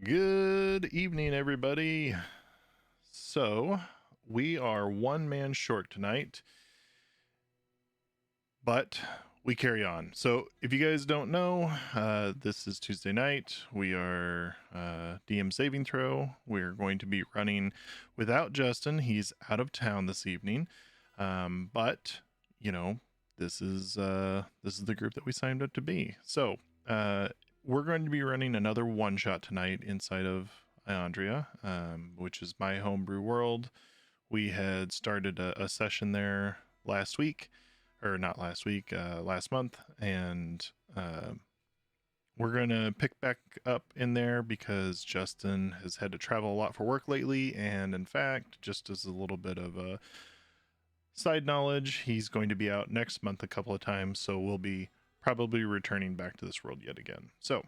Good evening, everybody. So, we are one man short tonight, but we carry on. So, if you guys don't know, this is Tuesday night. We are DM saving throw. We're going to be running without Justin. He's out of town this evening. But you know, this is the group that we signed up to be. So, we're going to be running another one shot tonight inside of Iandria, which is my homebrew world. We had started a session there last week, or not last week, last month, and we're going to pick back up in there because Justin has had to travel a lot for work lately, and in fact, just as a little bit of a side knowledge, he's going to be out next month a couple of times, so we'll be probably returning back to this world yet again. So,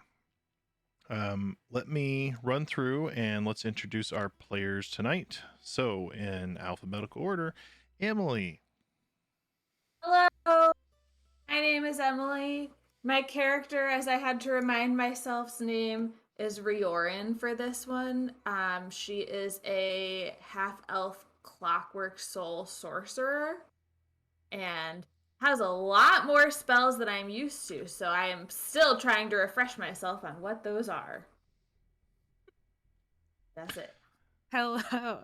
let me run through and let's introduce our players tonight. So, in alphabetical order, Emily. Hello, my name is Emily. My character, as I had to remind myself's name, is Riorin for this one. She is a half-elf clockwork soul sorcerer and has a lot more spells than I'm used to, so I am still trying to refresh myself on what those are. That's it. Hello,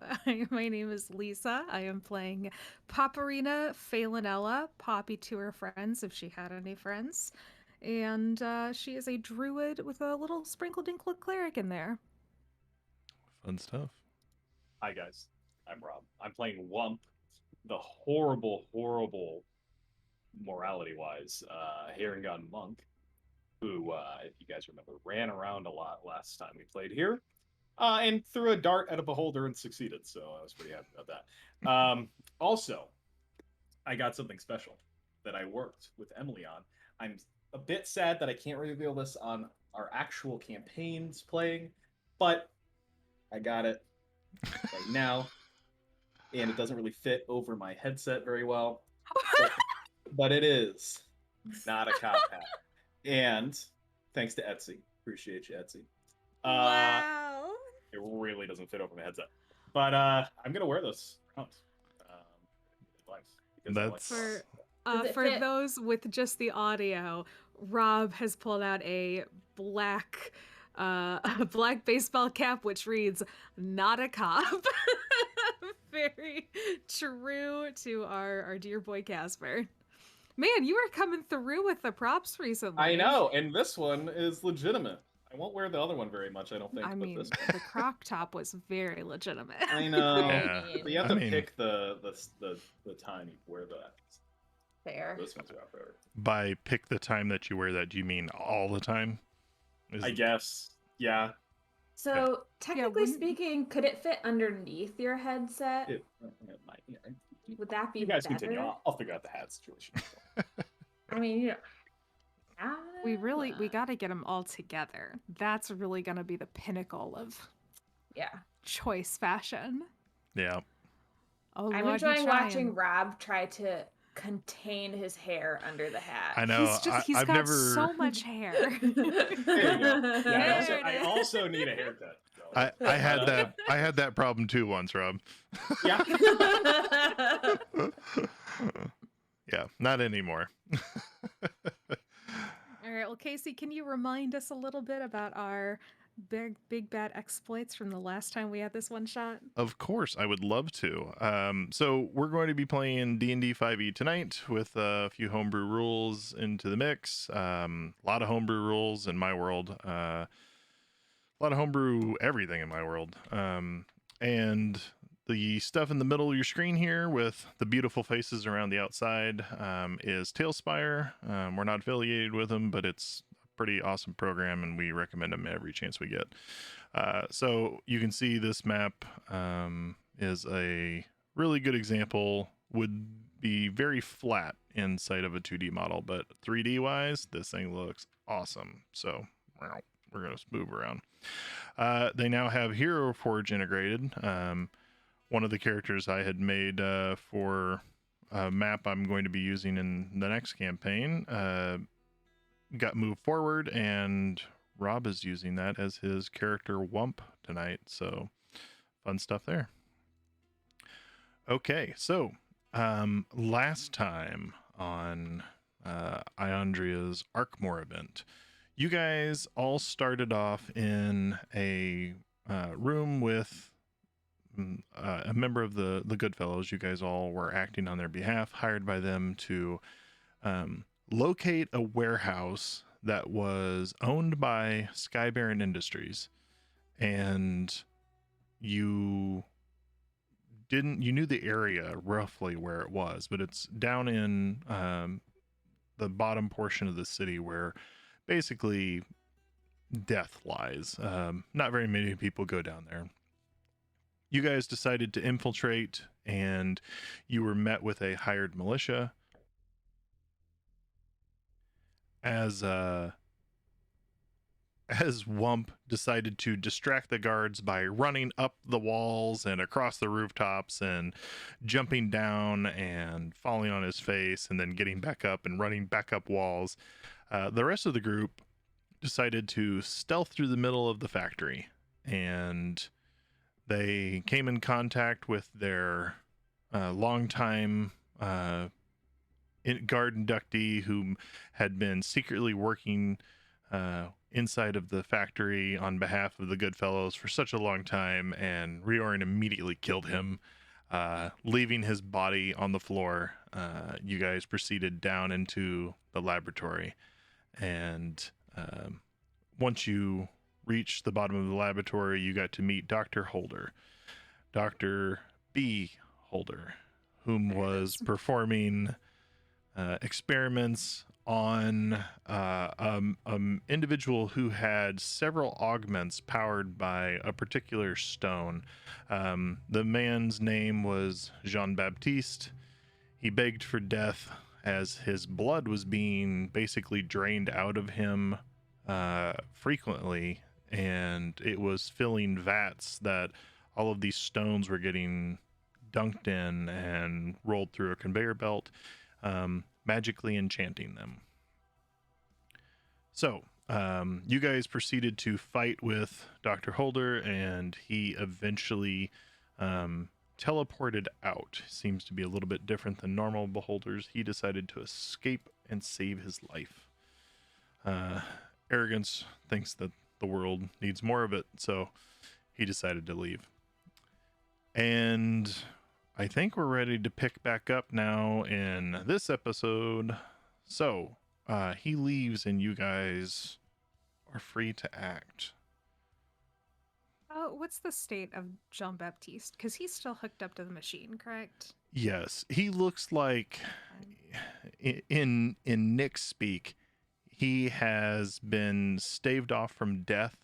my name is Lisa. I am playing Paparina Phalanella, Poppy to her friends, if she had any friends. And she is a druid with a little sprinkle-dinkle cleric in there. Fun stuff. Hi guys, I'm Rob. I'm playing Wump, the horrible morality-wise Herringon monk, who, if you guys remember, ran around a lot last time we played here, and threw a dart at a beholder and succeeded. So I was pretty happy about that. Also, I got something special that I worked with Emily on. I'm a bit sad that I can't reveal this on our actual campaigns playing, but I got it right now, and it doesn't really fit over my headset very well, but it is not a cop hat. And thanks to Etsy, appreciate you, Etsy. Wow! It really doesn't fit over my headset, but I'm gonna wear this around. That's For those with just the audio, Rob has pulled out a black baseball cap which reads "Not a cop." Very true to our dear boy Casper. Man, you were coming through with the props recently. I know, and this one is legitimate. I won't wear the other one very much, I don't think. I mean, this the crop top was very legitimate. I know. Yeah. But you have to pick the time you wear that. Fair. This one's out there. By pick the time that you wear that, do you mean all the time? I guess. Yeah. So, technically speaking, could it fit underneath your headset? It might, yeah. Would that be You guys better? continue. I'll figure out the hat situation. I mean, we got to get them all together. That's really going to be the pinnacle of choice fashion. Yeah. Oh, I'm Lord, enjoying watching Rob try to contain his hair under the hat. I know. He's got so much hair. Yeah, I also need a haircut. So. I had that problem too once, Rob. Yeah. Yeah, not anymore. All right. Well, Casey, can you remind us a little bit about our big bad exploits from the last time we had this one shot? Of course, I would love to. So we're going to be playing D&D 5e tonight with a few homebrew rules into the mix. A lot of homebrew rules in my world. A lot of homebrew everything in my world. And the stuff in the middle of your screen here with the beautiful faces around the outside is Tailspire. We're not affiliated with them, but it's a pretty awesome program, and we recommend them every chance we get. So you can see this map is a really good example. Would be very flat inside of a 2D model, but 3D wise, this thing looks awesome. So we're going to move around. They now have Hero Forge integrated. One of the characters I had made for a map I'm going to be using in the next campaign got moved forward and Rob is using that as his character Wump tonight. So fun stuff there. Okay, so last time on Iandria's Arcmore event, you guys all started off in a room with a member of the Goodfellows. You guys all were acting on their behalf, hired by them to locate a warehouse that was owned by Skybaron Industries, and you knew the area roughly where it was, but it's down in the bottom portion of the city where basically death lies. Not very many people go down there. You guys decided to infiltrate, and you were met with a hired militia. As Wump decided to distract the guards by running up the walls and across the rooftops and jumping down and falling on his face and then getting back up and running back up walls, the rest of the group decided to stealth through the middle of the factory, and they came in contact with their longtime guard inductee who had been secretly working inside of the factory on behalf of the Goodfellows for such a long time, and Riorin immediately killed him, leaving his body on the floor. You guys proceeded down into the laboratory, and once you reached the bottom of the laboratory, you got to meet Dr. Holder, Dr. B. Holder, whom was performing experiments on individual who had several augments powered by a particular stone. The man's name was Jean-Baptiste. He begged for death as his blood was being basically drained out of him frequently, and it was filling vats that all of these stones were getting dunked in and rolled through a conveyor belt, magically enchanting them. So you guys proceeded to fight with Dr. Holder, and he eventually teleported out. Seems to be a little bit different than normal beholders. He decided to escape and save his life. Arrogance thinks that the world needs more of it, so he decided to leave. And I think we're ready to pick back up now in this episode. So he leaves, and you guys are free to act. What's the state of Jean-Baptiste? Because he's still hooked up to the machine, correct? Yes, he looks like, in Nick's speak, he has been staved off from death,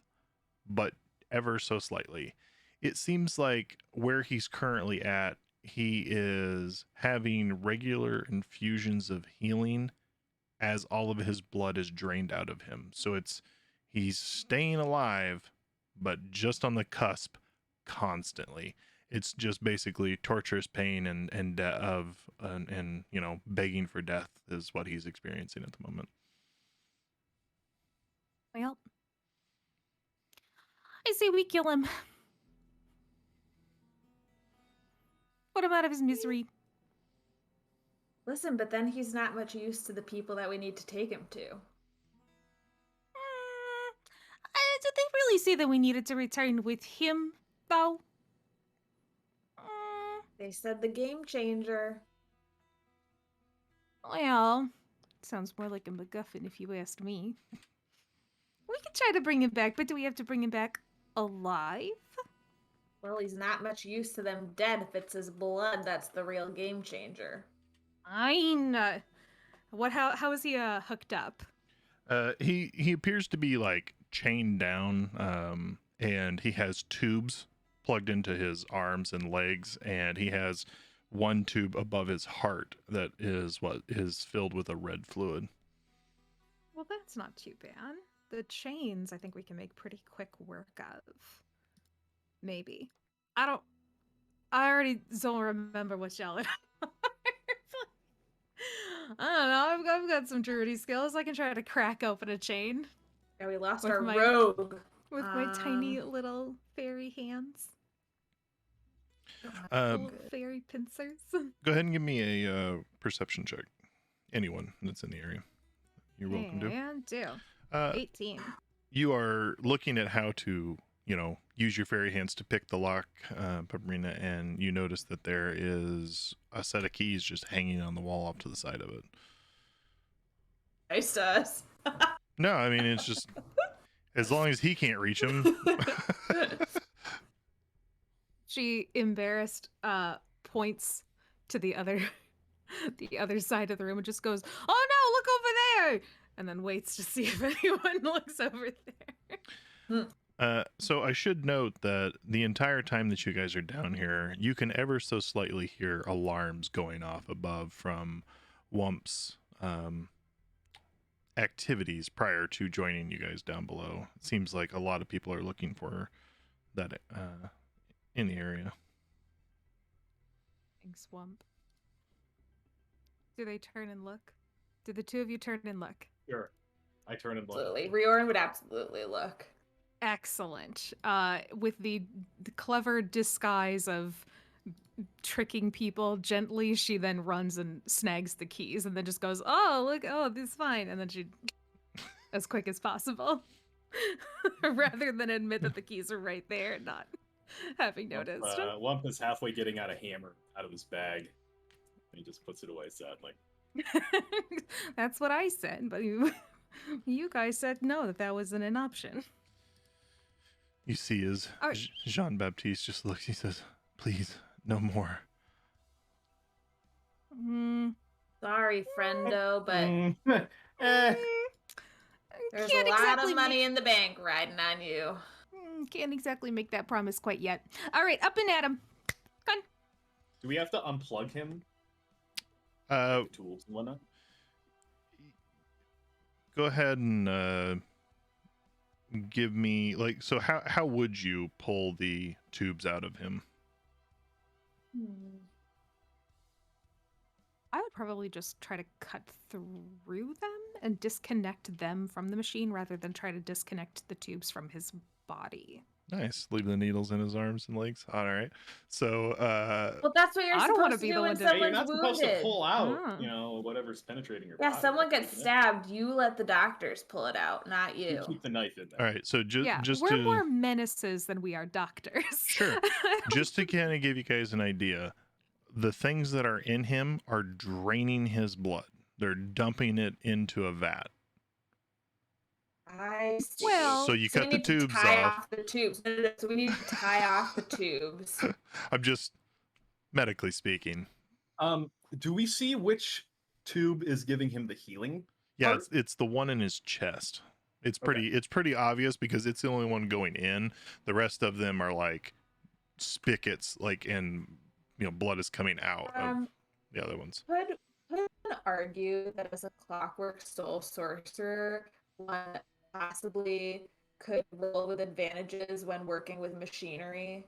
but ever so slightly. It seems like where he's currently at, he is having regular infusions of healing as all of his blood is drained out of him. So he's staying alive, but just on the cusp constantly. It's just basically torturous pain and you know, begging for death is what he's experiencing at the moment. Well, I say we kill him. Put him out of his misery. Listen, but then he's not much use to the people that we need to take him to. Did they really say that we needed to return with him, though? They said the game changer. Well, sounds more like a MacGuffin if you asked me. We could try to bring him back, but do we have to bring him back alive? Well, he's not much use to them dead if it's his blood that's the real game changer. Fine. How is he hooked up? He appears to be like chained down, and he has tubes plugged into his arms and legs, and he has one tube above his heart that is filled with a red fluid. Well, that's not too bad. The chains, I think we can make pretty quick work of. Maybe. I already don't remember what y'all are. I don't know. I've got some druidy skills. I can try to crack open a chain. Yeah, we lost With our my- rogue. With my tiny little fairy hands. Little fairy pincers. Go ahead and give me a perception check. Anyone that's in the area. You're welcome to. And do. 18. You are looking at how to, use your fairy hands to pick the lock, Paprina, and you notice that there is a set of keys just hanging on the wall off to the side of it. Nice to us. No, I mean, it's just, as long as he can't reach them. She, embarrassed, points to the other side of the room and just goes, "Oh no, look over there!" And then waits to see if anyone looks over there. So I should note that the entire time that you guys are down here, you can ever so slightly hear alarms going off above from Wump's activities prior to joining you guys down below. It seems like a lot of people are looking for that in the area. Thanks, Wump. Do they turn and look? Do the two of you turn and look? Sure. I turn and look. Absolutely. Riorin would absolutely look. Excellent. With the clever disguise of tricking people gently, she then runs and snags the keys and then just goes, "Oh, look, oh, this is fine." And then she, as quick as possible, rather than admit that the keys are right there and not having noticed. Wump is halfway getting out a hammer out of his bag. He just puts it away sadly. That's what I said, but you guys said no, that wasn't an option. You see as Jean-Baptiste just looks, he says, "Please, no more." Sorry, friendo, but there's Can't a lot exactly of money in the bank riding on you. Can't exactly make that promise quite yet. All right, up and at him. Come on. Do we have to unplug him? Tools and whatnot? Go ahead and give me, so how would you pull the tubes out of him? I would probably just try to cut through them and disconnect them from the machine rather than try to disconnect the tubes from his body. Nice. Leave the needles in his arms and legs. All right. So, well, that's what you're I don't wanna supposed to be do the when one to- Hey, you're someone's not supposed to wounded. pull out, Ah. whatever's penetrating your Yeah, body. someone gets stabbed. You let the doctors pull it out, not You you. keep the knife in there. all right. So just we're to more menaces than we are doctors. Sure. Just to kind of give you guys an idea, the things that are in him are draining his blood. They're dumping it into a vat. I see. Well, So you So we cut the need to tubes tie off. off the tubes. No, so we need to tie off the tubes. I'm just medically speaking. Do we see which tube is giving him the healing? Yeah, part? it's the one in his chest. It's pretty obvious because it's the only one going in. The rest of them are like spigots, and blood is coming out of the other ones. Could one argue that as a clockwork soul sorcerer, one possibly could roll with advantages when working with machinery?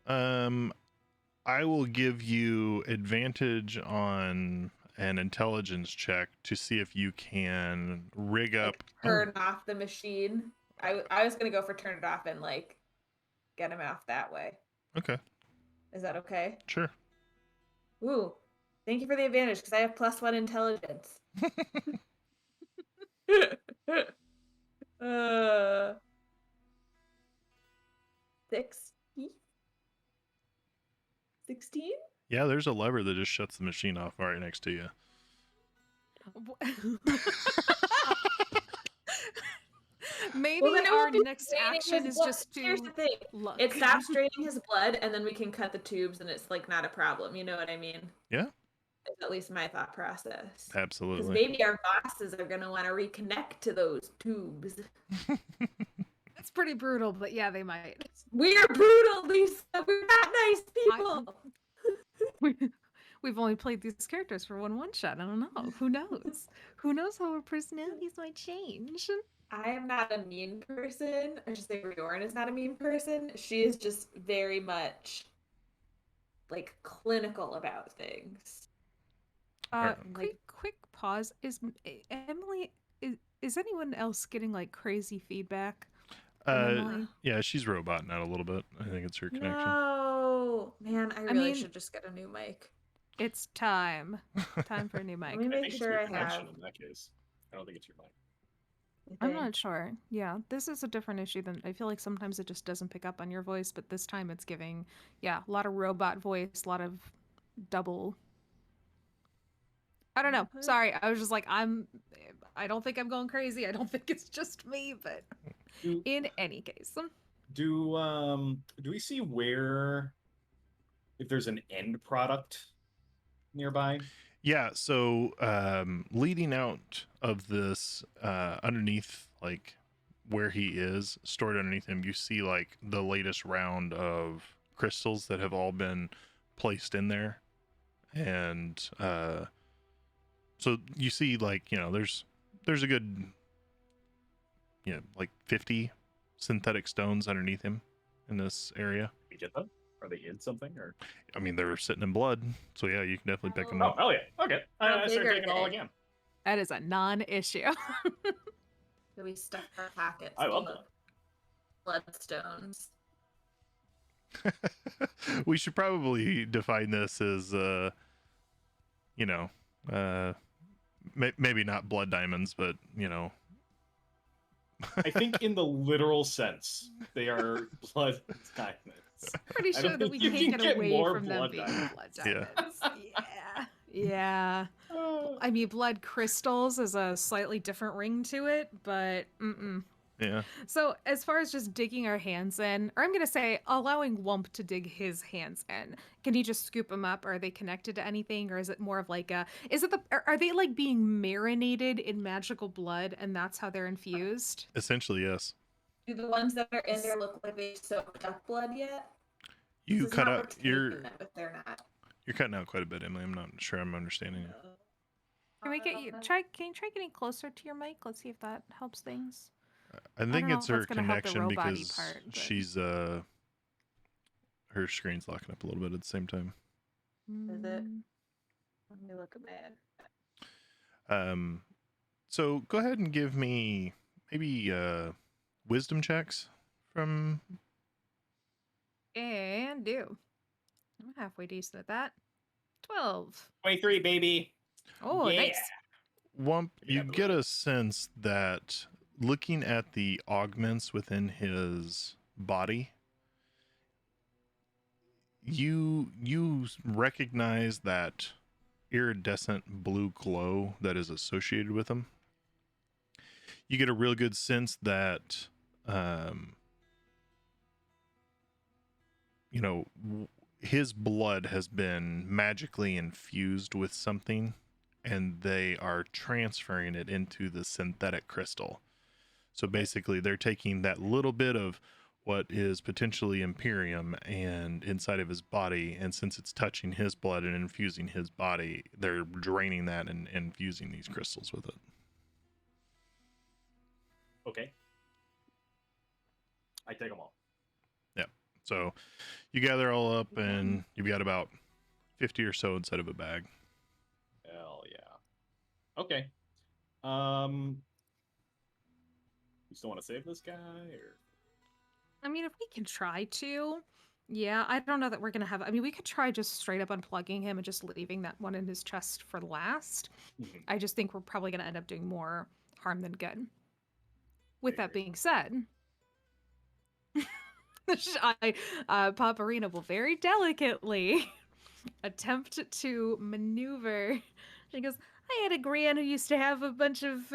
I will give you advantage on an intelligence check to see if you can rig up. Turn off the machine. I was gonna go for turn it off and get him off that way. Okay, Is that okay? sure. Ooh, thank you for the advantage because I have +1 intelligence. 60? 16? Yeah, there's a lever that just shuts the machine off right next to you. Maybe Well, then it our won't be next draining action his is blood. just to Here's the thing. look. It stops draining his blood, and then we can cut the tubes, and it's not a problem. You know what I mean? Yeah. It's at least my thought process. Because Absolutely. maybe our bosses are going to want to reconnect to those tubes. That's pretty brutal, but yeah, they might. We're brutal, Lisa. We're not nice people. We've only played these characters for one shot. I don't know. Who knows? Who knows how our personalities might change? I am not a mean person. I should say Riorin is not a mean person. She is just very much clinical about things. Quick pause. Is Emily? Is anyone else getting like crazy feedback from Emily? Yeah, she's roboting out a little bit. I think it's her connection. No, man, I really mean- should just get a new mic. It's time. Time for a new Let mic. me I make think it's sure your I connection have. in that case. I don't think it's your mic. You I'm think? not sure. Yeah, this is a different issue than I feel like sometimes it just doesn't pick up on your voice, but this time it's giving, yeah, a lot of robot voice, a lot of double. I don't know. Input? Sorry, I was just like, I don't think I'm going crazy. I don't think it's just me, but Do in any case. do we see where if there's an end product nearby? Yeah, so leading out of this, underneath, like where he is, stored underneath him, you see like the latest round of crystals that have all been placed in there. And so you see, like, you know, there's a good, you know, like 50 synthetic stones underneath him in this area. We get them? Are they in something or? I mean, they're sitting in blood, so yeah, you can definitely pick them Oh up. hell yeah! Okay, How I big start are taking all they? again. That is a non-issue. Do we stuff our pockets I love full that. of bloodstones? We should probably define this as, you know, maybe not blood diamonds, but you know. I think in the literal sense, they are blood diamonds. Pretty I sure don't that think we you can't can get get away more from them blood being diamonds. blood Yeah. diamonds. Yeah. Yeah. I mean, blood crystals is a slightly different ring to it, but Yeah. So, as far as just digging our hands in, or I'm going to say allowing Wump to dig his hands in, can he just scoop them up? Are they connected to anything? Or is it more of like are they like being marinated in magical blood and that's how they're infused? Essentially, yes. Do the ones that are in there look like they soaked up blood yet? You It's cut not out. we're taking You're them if they're not. cutting out quite a bit, Emily. I'm not sure I'm understanding you. Can we get you, can you try getting closer to your mic? Let's see if that helps things. I don't think know it's if that's her gonna help the connection robot-y because part, but- she's her screen's locking up a little bit at the same time. Is it? Mm. Let me look at my So go ahead and give me maybe wisdom checks from. And do. I'm halfway decent at that. 12. 23, baby. Oh, Yeah. nice. Wump, Give me you that get blue. a sense that looking at the augments within his body, you recognize that iridescent blue glow that is associated with him. You get a real good sense that you know, his blood has been magically infused with something, and they are transferring it into the synthetic crystal. So basically, they're taking that little bit of what is potentially Imperium and inside of his body, and since it's touching his blood and infusing his body, they're draining that and infusing these crystals with it. Okay. I take them all. So you gather all up, and you've got about 50 or so inside of a bag. Hell yeah. Okay. You still want to save this guy, or? I mean, if we can try to. Yeah, I don't know that we're going to have. I mean, we could try just straight up unplugging him and just leaving that one in his chest for last. Mhm. I just think we're probably going to end up doing more harm than good. With that agree. being said, Paparina will very delicately attempt to maneuver. She goes, I had a gran who used to have a bunch of,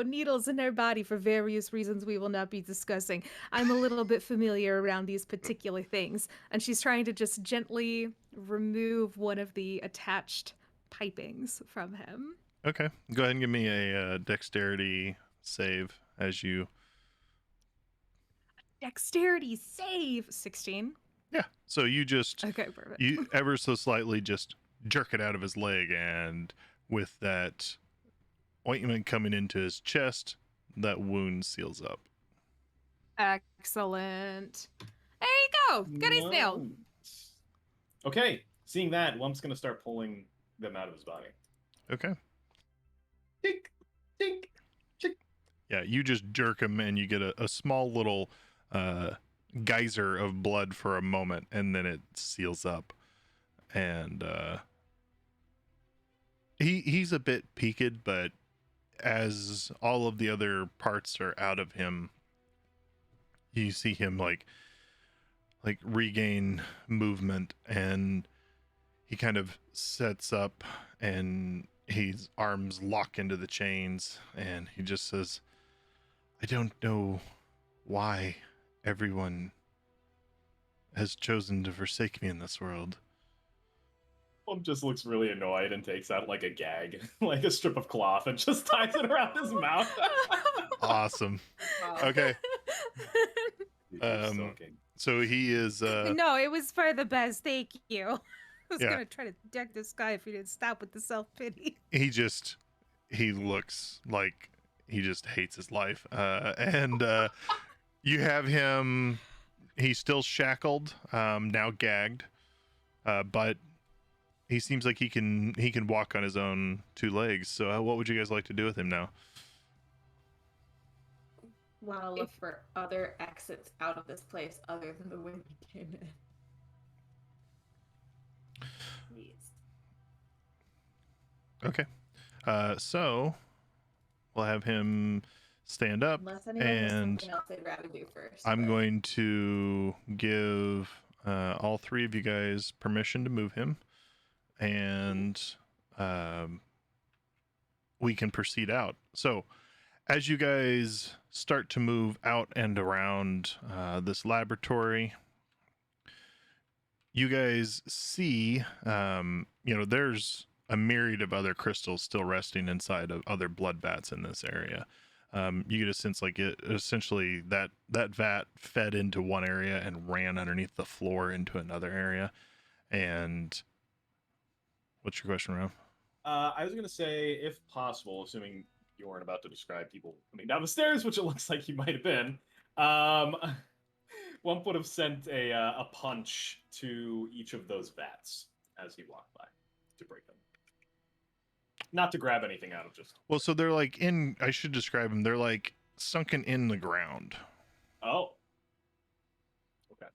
needles in her body for various reasons we will not be discussing. I'm a little bit familiar around these particular things. And she's trying to just gently remove one of the attached pipings from him. Okay, go ahead and give me a dexterity save as you. Dexterity save 16. Yeah, so you just Okay, perfect. you ever so slightly just jerk it out of his leg, and with that ointment coming into his chest, that wound seals up. Excellent. There you go. Goodies now. Nice. Okay. Seeing that, Lump's gonna start pulling them out of his body. Okay. Tink, tink. Yeah, you just jerk him and you get a small little geyser of blood for a moment, and then it seals up. And he's a bit peaked, but as all of the other parts are out of him, you see him like regain movement, and he kind of sets up and his arms lock into the chains, and he just says, I don't know why everyone has chosen to forsake me in this world. Plum just looks really annoyed and takes out like a gag, like a strip of cloth, and just ties it around his mouth. Awesome. Wow. Okay. He's sulking. So he is No, it was for the best. Thank you. I was Yeah. gonna try to deck this guy if he didn't stop with the self-pity. he looks like he just hates his life. And you have him, he's still shackled, now gagged, but he seems like he can walk on his own two legs. So what would you guys like to do with him now? Want to look for other exits out of this place other than the way we came in. Please. Okay. So we'll have him stand up, Unless anyone has and something else they'd rather do first. I'm but- going to give all three of you guys permission to move him, and we can proceed out. So as you guys start to move out and around this laboratory, you guys see, there's a myriad of other crystals still resting inside of other blood vats in this area. You get a sense like it essentially that vat fed into one area and ran underneath the floor into another area. And what's your question, Rob? I was gonna say, if possible, assuming you weren't about to describe people coming down the stairs, which it looks like you might have been, one would have sent a punch to each of those vats as he walked by to break them. Not to grab anything out of just. Well, so they're like I should describe them. They're like sunken in the ground. Oh. Okay.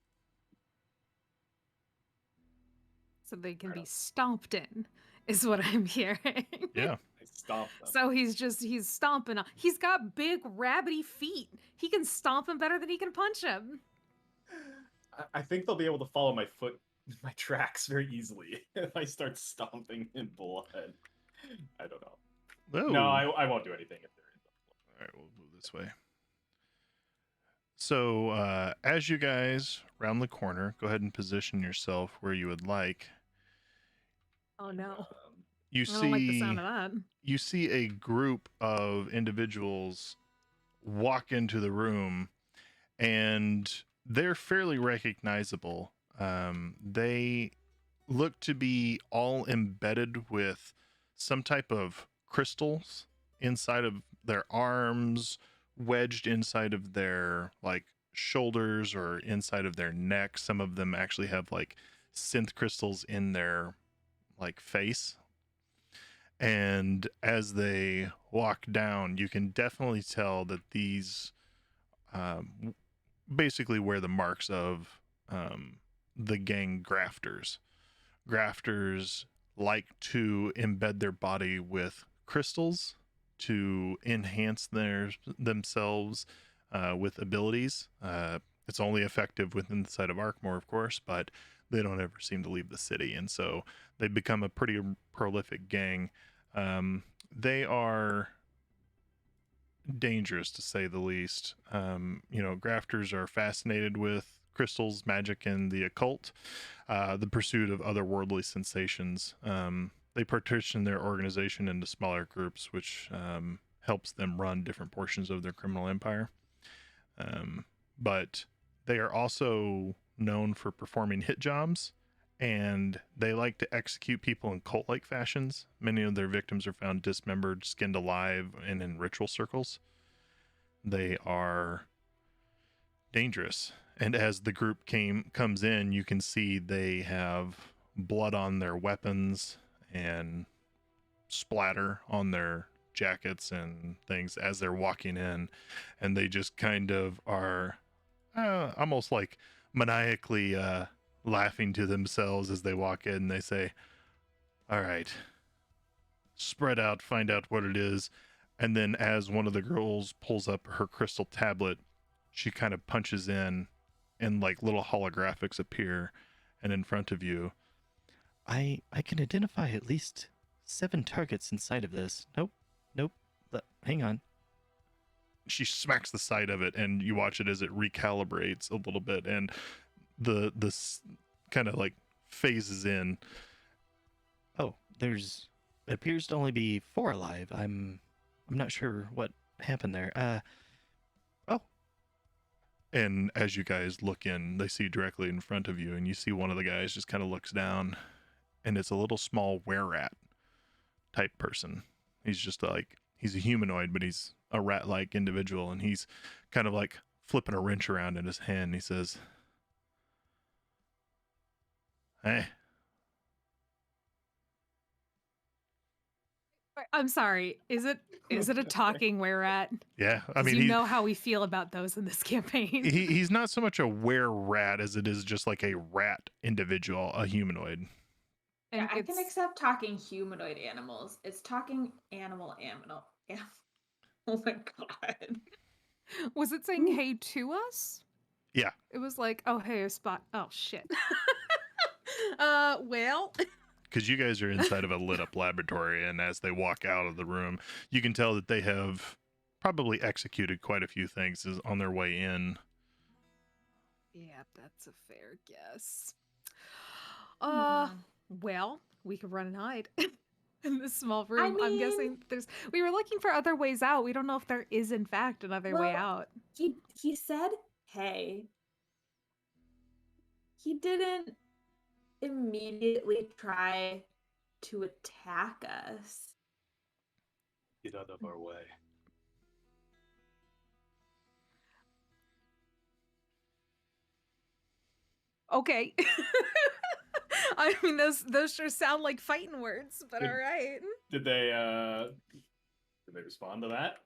So they can Right be on. stomped in, is what I'm hearing. Yeah. I stomped them. So he's stomping. He's got big rabbity feet. He can stomp him better than he can punch him. I think they'll be able to follow my tracks very easily if I start stomping in blood. I don't know. Oh. No, I won't do anything if they're in blood. All right, we'll move this way. So as you guys round the corner, go ahead and position yourself where you would like. Oh no. You I don't like the sound see of that. you see a group of individuals walk into the room, and they're fairly recognizable. They look to be all embedded with some type of crystals inside of their arms, wedged inside of their like shoulders or inside of their neck. Some of them actually have like synth crystals in their like face. And as they walk down, you can definitely tell that these basically wear the marks of the gang grafters. Grafters like to embed their body with crystals to enhance themselves with abilities. It's only effective within the side of Arcmore, of course, but they don't ever seem to leave the city, and so they become a pretty prolific gang. They are dangerous, to say the least. Grafters are fascinated with crystals, magic, and the occult, the pursuit of otherworldly sensations. They partition their organization into smaller groups, which helps them run different portions of their criminal empire. But they are also known for performing hit jobs, and they like to execute people in cult-like fashions. Many of their victims are found dismembered, skinned alive, and in ritual circles. They are dangerous, and as the group comes in, you can see they have blood on their weapons and splatter on their jackets and things as they're walking in, and they just kind of are almost like maniacally laughing to themselves as they walk in. They say, "All right, spread out, find out what it is." And then as one of the girls pulls up her crystal tablet, she kind of punches in, and like little holographics appear, and in front of you. I can identify at least 7 targets inside of this. Nope. Hang on. She smacks the side of it, and you watch it as it recalibrates a little bit, and this kind of like phases in. Oh, it appears to only be 4 alive. I'm not sure what happened there. Oh, And as you guys look in, they see directly in front of you, and you see one of the guys just kind of looks down, and it's a little small were-rat type person. He's just like, he's a humanoid, but he's a rat-like individual, and he's kind of like flipping a wrench around in his hand. He says, "Hey." I'm sorry. Is it a talking were-rat? Yeah, I 'Cause mean, you know how we feel about those in this campaign. he's not so much a were-rat as it is just like a rat individual, a humanoid. Yeah, And I can it's- accept talking humanoid animals. It's talking animal. Yeah. Oh my god. Was it saying hey to us? Yeah. It was like, oh hey, a spot. Oh shit. Well. Because you guys are inside of a lit up laboratory, and as they walk out of the room, you can tell that they have probably executed quite a few things on their way in. Yeah, that's a fair guess. Hmm. Well, we could run and hide in this small room. I'm mean- guessing we were looking for other ways out. We don't know if there is in fact another way Well, out. He said, "Hey." He didn't immediately try to attack us. Get out of our way. Okay. I mean those sure sound like fighting words, but all right. Did they respond to that?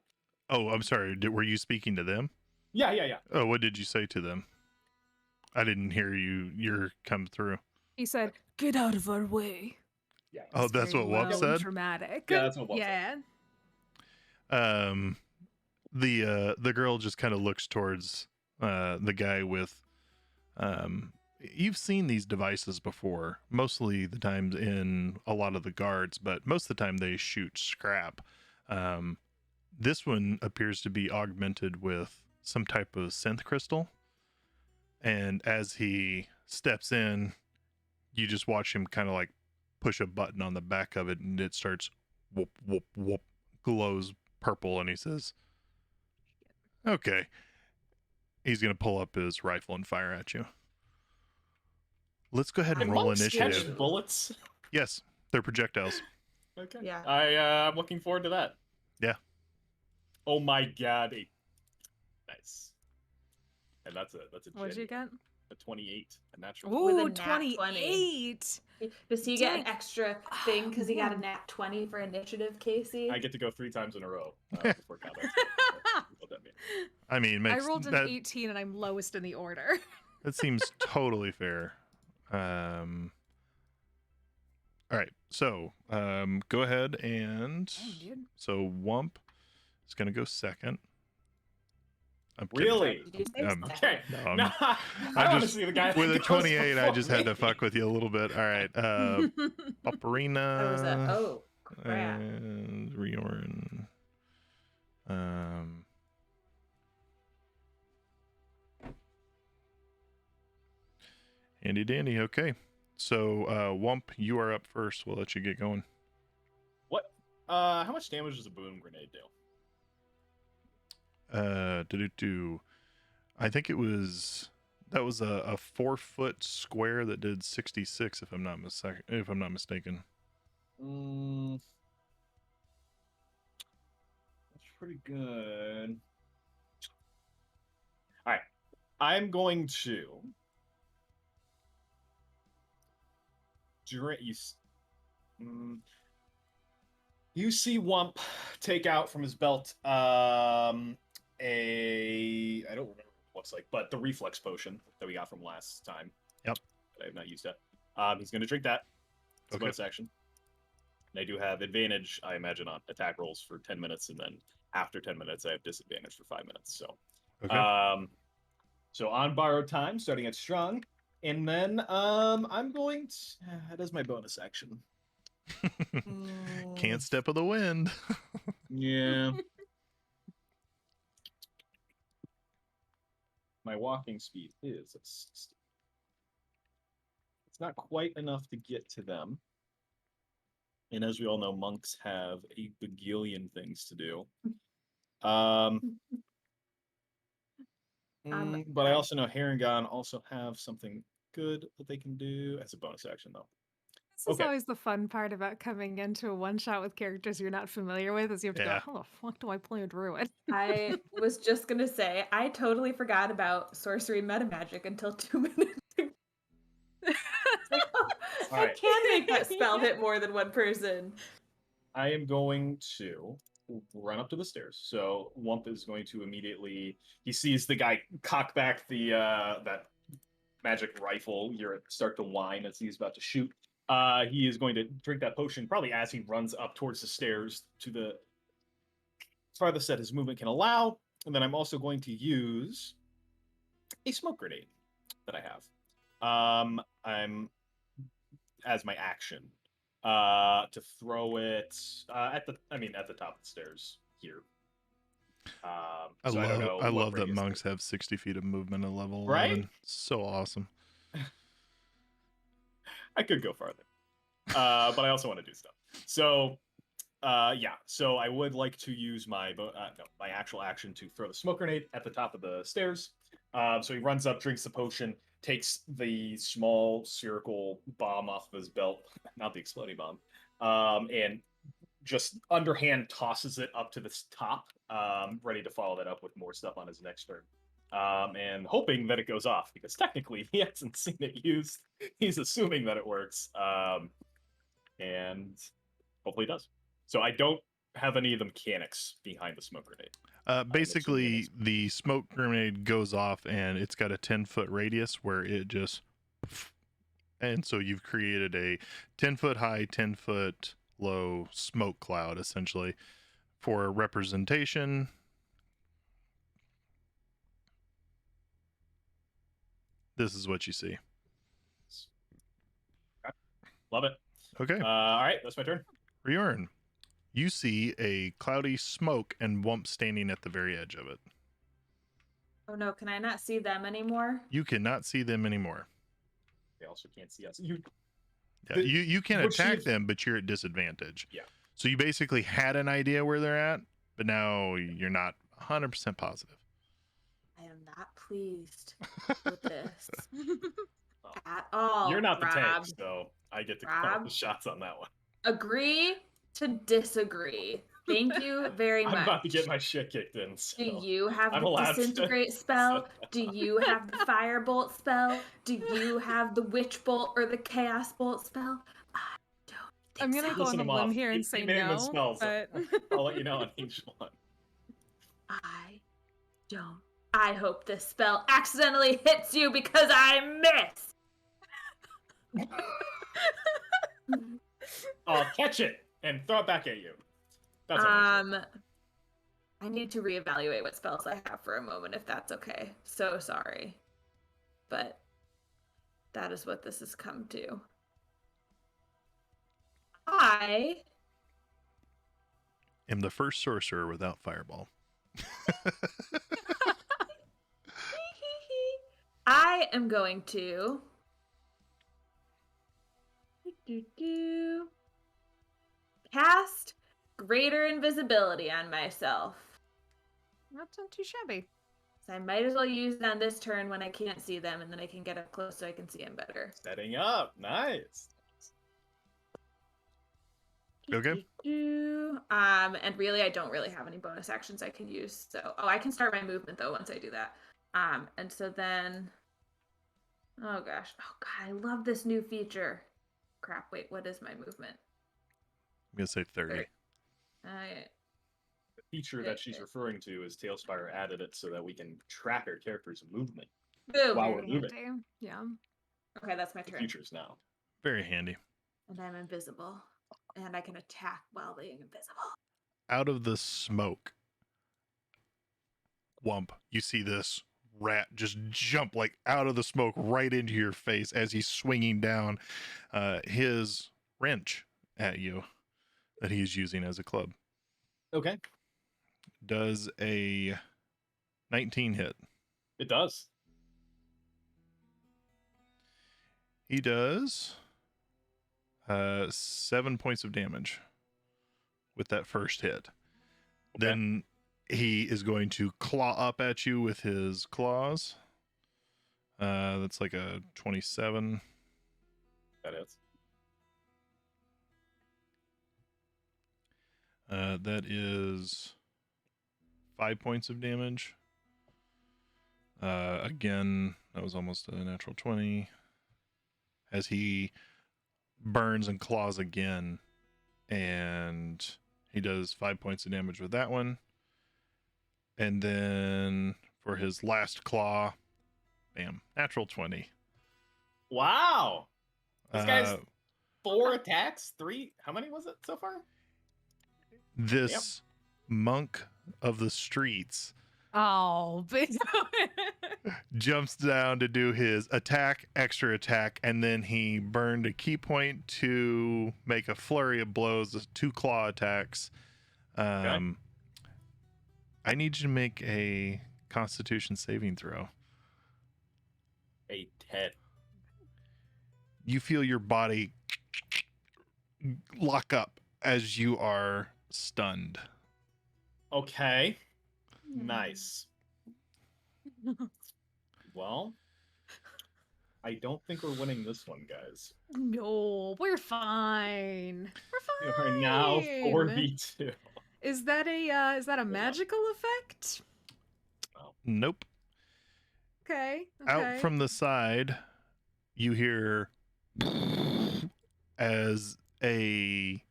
Oh, I'm sorry. Were you speaking to them? Yeah. Oh, what did you say to them? I didn't hear your come through. He said, "Get out of our way." Yeah. Oh, It's that's very what Wub low and said? Dramatic. Yeah, that's what Wub said. Yeah. The girl just kind of looks towards the guy with you've seen these devices before, mostly the times in a lot of the guards, but most of the time they shoot scrap. This one appears to be augmented with some type of synth crystal, and as he steps in, you just watch him kind of like push a button on the back of it, and it starts whoop whoop whoop, glows purple, and he says, "Okay." He's gonna pull up his rifle and fire at you. Let's go ahead and Can roll monks initiative. catch bullets? Yes, they're projectiles. Okay. Yeah. I'm looking forward to that. Yeah. Oh my god. Nice. And that's a What'd you genuine- get? a 28, a natural. With a Ooh, nat 28. Does he get an Dang. extra thing because he got a Whoa. nat 20 for initiative, Casey? I get to go 3 times in a row before combat. What that means. I mean, I makes rolled an that 18 and I'm lowest in the order. that seems totally fair. All right, so go ahead and Dang, dude. so Wump is gonna go second. I'm kidding. Really? Did you say Um, second? Okay. No, I'm- No, I I'm want to just- see the guy With a that goes 28, I before just had to me. fuck with you a little bit. All right, Paparina. That was a oh crap. And Riorin. Handy dandy. Okay. So, Wump, you are up first. We'll let you get going. What? How much damage does a boom grenade do? I think that was a 4-foot square that did 66, if I'm not mistaken. That's pretty good. All right, I'm going to You see Wump take out from his belt I don't remember what it looks like, but the reflex potion that we got from last time. Yep. That I have not used yet. He's going to drink that. It's a bonus action. And I do have advantage, I imagine, on attack rolls for 10 minutes, and then after 10 minutes, I have disadvantage for 5 minutes. So, so on borrowed time, starting at strong, and then I'm going to. That is my bonus action. Can't step of the wind. Yeah. My walking speed is at 60. It's not quite enough to get to them. And as we all know, monks have a bagillion things to do. But I also know Harengon also have something good that they can do as a bonus action, though. This is always the fun part about coming into a one-shot with characters you're not familiar with, is you have to go, how the fuck do I play a druid? I was just gonna say, I totally forgot about sorcery meta magic until 2 minutes ago. Like, I can make that spell hit more than one person. I am going to run up to the stairs. So Wump is going to immediately. He sees the guy cock back the that magic rifle. You start to whine as he's about to shoot. He is going to drink that potion probably as he runs up towards the stairs to the farthest that his movement can allow. And then I'm also going to use a smoke grenade that I have. I'm as my action to throw it at the top of the stairs here. I don't know love that monks have 60 feet of movement at level 11. Right? So awesome. I could go farther, but I also want to do stuff. So, so I would like to use my actual action to throw the smoke grenade at the top of the stairs. So he runs up, drinks the potion, takes the small spherical bomb off of his belt, not the exploding bomb, and just underhand tosses it up to the top, ready to follow that up with more stuff on his next turn. And hoping that it goes off, because technically he hasn't seen it used. He's assuming that it works, and hopefully it does. So I don't have any of the mechanics behind the smoke grenade. Basically, the smoke grenade goes off, and it's got a 10-foot radius where it just... And so you've created a 10-foot high, 10-foot low smoke cloud, essentially, for representation. This is what you see. Love it. Okay. All right, that's my turn. Riorn, you see a cloudy smoke and Wump standing at the very edge of it. Oh no, can I not see them anymore? You cannot see them anymore. They also can't see us. You can attack them, but you're at disadvantage. Yeah. So you basically had an idea where they're at, but now you're not 100% positive. I am not pleased with this at all. You're not the Rob. tank, so I get to call the shots on that one. Agree to disagree. Thank you very much. I'm about to get my shit kicked in. So do you have I'm the disintegrate spell? Do you have the firebolt spell? Do you have the witch bolt or the chaos bolt spell? I don't think I'm gonna go on a limb here and say no. Spells, but I'll let you know on each one. I don't. I hope this spell accidentally hits you because I miss. I'll catch it and throw it back at you. That's I need to reevaluate what spells I have for a moment, if that's okay. So sorry. But that is what this has come to. I am the first sorcerer without fireball. I am going to cast greater invisibility on myself. That's not too shabby. So I might as well use it on this turn when I can't see them, and then I can get up close so I can see them better. Setting up. Nice. Okay. And really, I don't really have any bonus actions I can use. So, I can start my movement though once I do that. And so then, oh gosh, oh god, I love this new feature. Crap, wait, what is my movement? I'm gonna say 30. I The feature that she's referring to is Tailspire added it so that we can track our character's movement boom. while we're Very moving. handy. Yeah. Okay, that's my The turn. features now. Very handy. And I'm invisible. And I can attack while being invisible. Out of the smoke, Wump, you see this rat just jump like out of the smoke right into your face as he's swinging down his wrench at you that he's using as a club. Okay. Does a 19 hit? It does. He does 7 points of damage with that first hit. Okay. Then he is going to claw up at you with his claws. That's like a 27. That is. That is 5 points of damage. Again, that was almost a natural 20. As he burns and claws again, and he does 5 points of damage with that one. And then for his last claw, bam, natural 20. Wow. This guy's Uh, 4 attacks, 3. How many was it so far? this monk of the streets Oh, big. jumps down to do his attack, extra attack, and then he burned a key point to make a flurry of blows, 2 claw attacks. I need you to make a Constitution saving throw. A 10. You feel your body lock up as you are stunned. Okay. Nice. Well, I don't think we're winning this one, guys. No, we're fine. We're We fine. are now 4v2. Is that a magical effect? Nope. Okay. Out from the side, you hear as a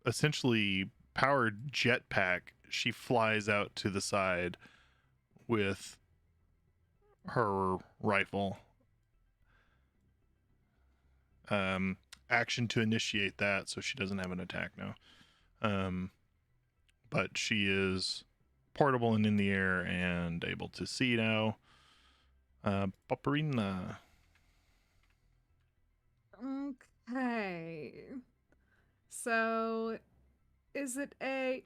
essentially powered jetpack, she flies out to the side with her rifle. Action to initiate that, so she doesn't have an attack now. But she is portable and in the air and able to see now. Paparina. Okay. So, is it a?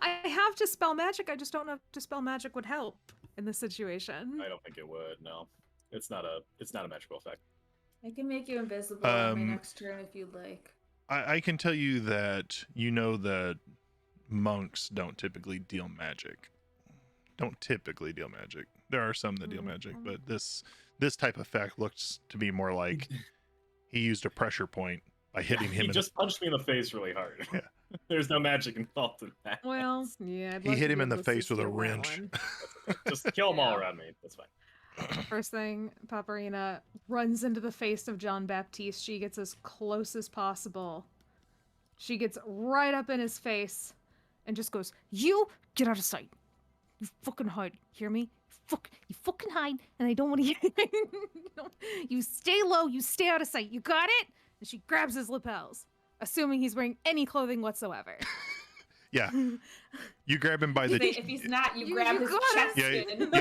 I have to spell magic. I just don't know if dispel magic would help in this situation. I don't think it would. No, it's not a magical effect. I can make you invisible on my next turn if you'd like. I can tell you that you know that monks don't typically deal magic. There are some that deal magic, but this type of effect looks to be more like he used a pressure point by hitting him. He just punched me in the face really hard. Yeah. There's no magic involved in that. Well, yeah. He hit him in the face with a wrench. Just kill them all around me. That's fine. First thing, Paparina runs into the face of John Baptiste. She gets as close as possible. She gets right up in his face and just goes, "You get out of sight. You fucking hide. Hear me? You fucking hide, and I don't want to hear you. Stay low. You stay out of sight. You got it?" And she grabs his lapels, assuming he's wearing any clothing whatsoever. Yeah. You grab him by the... If he's not, you grab his chest skin.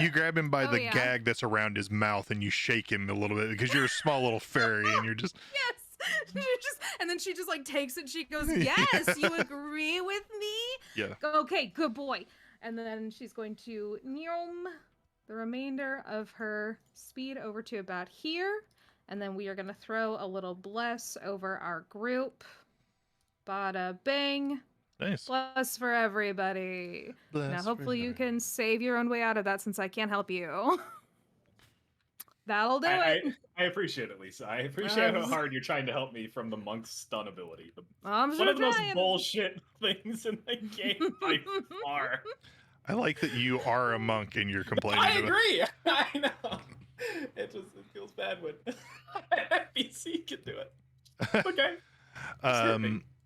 You grab him by the gag that's around his mouth and you shake him a little bit because you're a small little fairy and you're just... Yes. And then she just like takes it. She goes, "Yes, you agree with me? Yeah. Okay, good boy." And then she's going to neom the remainder of her speed over to about here. And then we are going to throw a little bless over our group. Bada bing. Nice. Bless for everybody. Bless now, hopefully for you can save your own way out of that since I can't help you. That'll do it. I appreciate it, Lisa. I appreciate how hard you're trying to help me from the monk's stun ability. I'm One of the most trying. Bullshit things in the game by far. I like that you are a monk and you're complaining. I agree. I know. It feels bad when NPC can do it. Okay.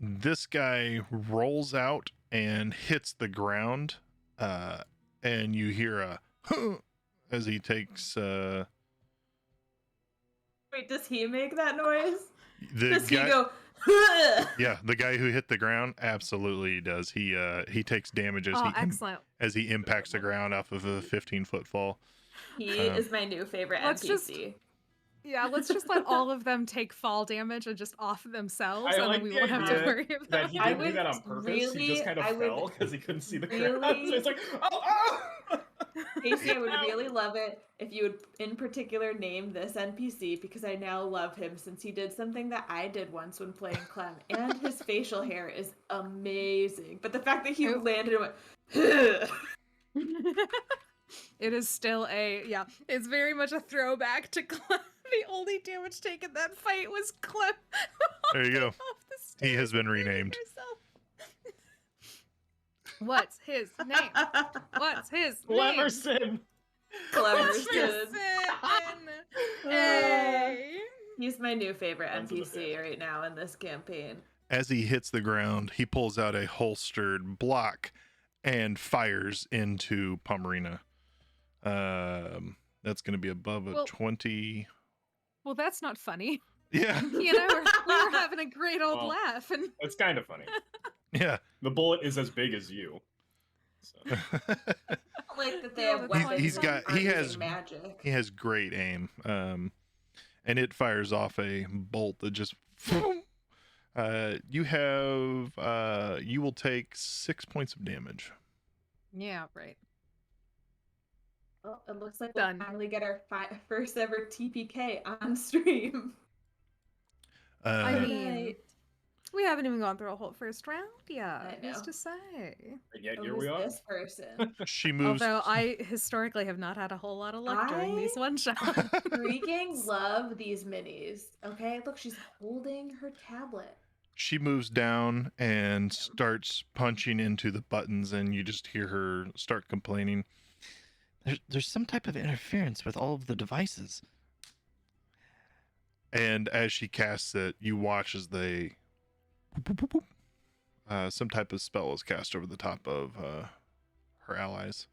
This guy rolls out and hits the ground, and you hear a as he takes Wait, does he make that noise? the Does he guy. go? Yeah, the guy who hit the ground, absolutely he does. He takes damage Oh, excellent. as he impacts the ground off of a 15-foot fall. He is my new favorite Let's NPC. let's just let all of them take fall damage and just off themselves, I and like then we the won't have to idea worry that about he it. didn't do that on purpose. He just kind of fell because he couldn't see the ground. So it's like, oh! Casey, I would really love it if you would, in particular, name this NPC because I now love him since he did something that I did once when playing Clem, and his facial hair is amazing. But the fact that he landed and went, It is still it's very much a throwback to Clem. The only damage taken that fight was Clem. There you go. Off the stairs He has been and hurting renamed. herself. What's his name? What's his name? Lemerson! Cleverson. Hey. He's my new favorite Friends of the NPC family. right now in this campaign. As he hits the ground, he pulls out a holstered block and fires into Pomerina. That's going to be above a 20. Well, that's not funny. Yeah, You know, we were having a great old Well, laugh, and It's kind of funny. yeah. The bullet is as big as you. So. I like that they Yeah, have that's weapons. He's that got- aren't he using has- magic. He has great aim. And it fires off a bolt that just. You will take 6 points of damage. yeah, right. Well, it looks like we'll Done. finally get our first ever TPK on stream. I Uh, mean, we haven't even gone through a whole first round yet. I Who's know. to say? And yet here Who's we are. this person? she moves. Although I historically have not had a whole lot of luck during these I- one shots. Freaking love these minis. Okay, look, she's holding her tablet. She moves down and starts punching into the buttons, and you just hear her start complaining. There's some type of interference with all of the devices. And as she casts it, you watch as they some type of spell is cast over the top of her allies.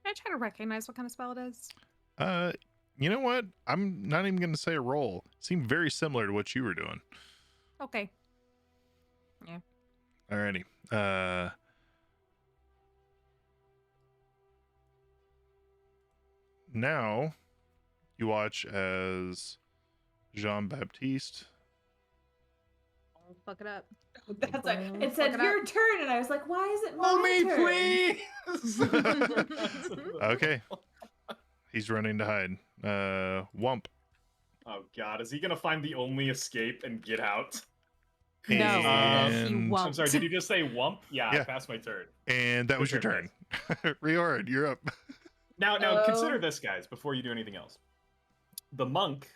Can I try to recognize what kind of spell it is? You know what? I'm not even going to say a roll. Seemed very similar to what you were doing. Okay. Alrighty. Now you watch as Jean-Baptiste. I'll fuck it up. That's like Boom, it said fuck it your up. turn, and I was like, why is it my Oh, me, turn? please! Okay. He's running to hide. Wump. Oh god, is he gonna find the only escape and get out? No, And- you won't. I'm sorry, did you just say wump? Yeah, Yeah. I passed my turn. And that was your Good turn. Riordan, you're up. Now Oh. consider this, guys, before you do anything else. The monk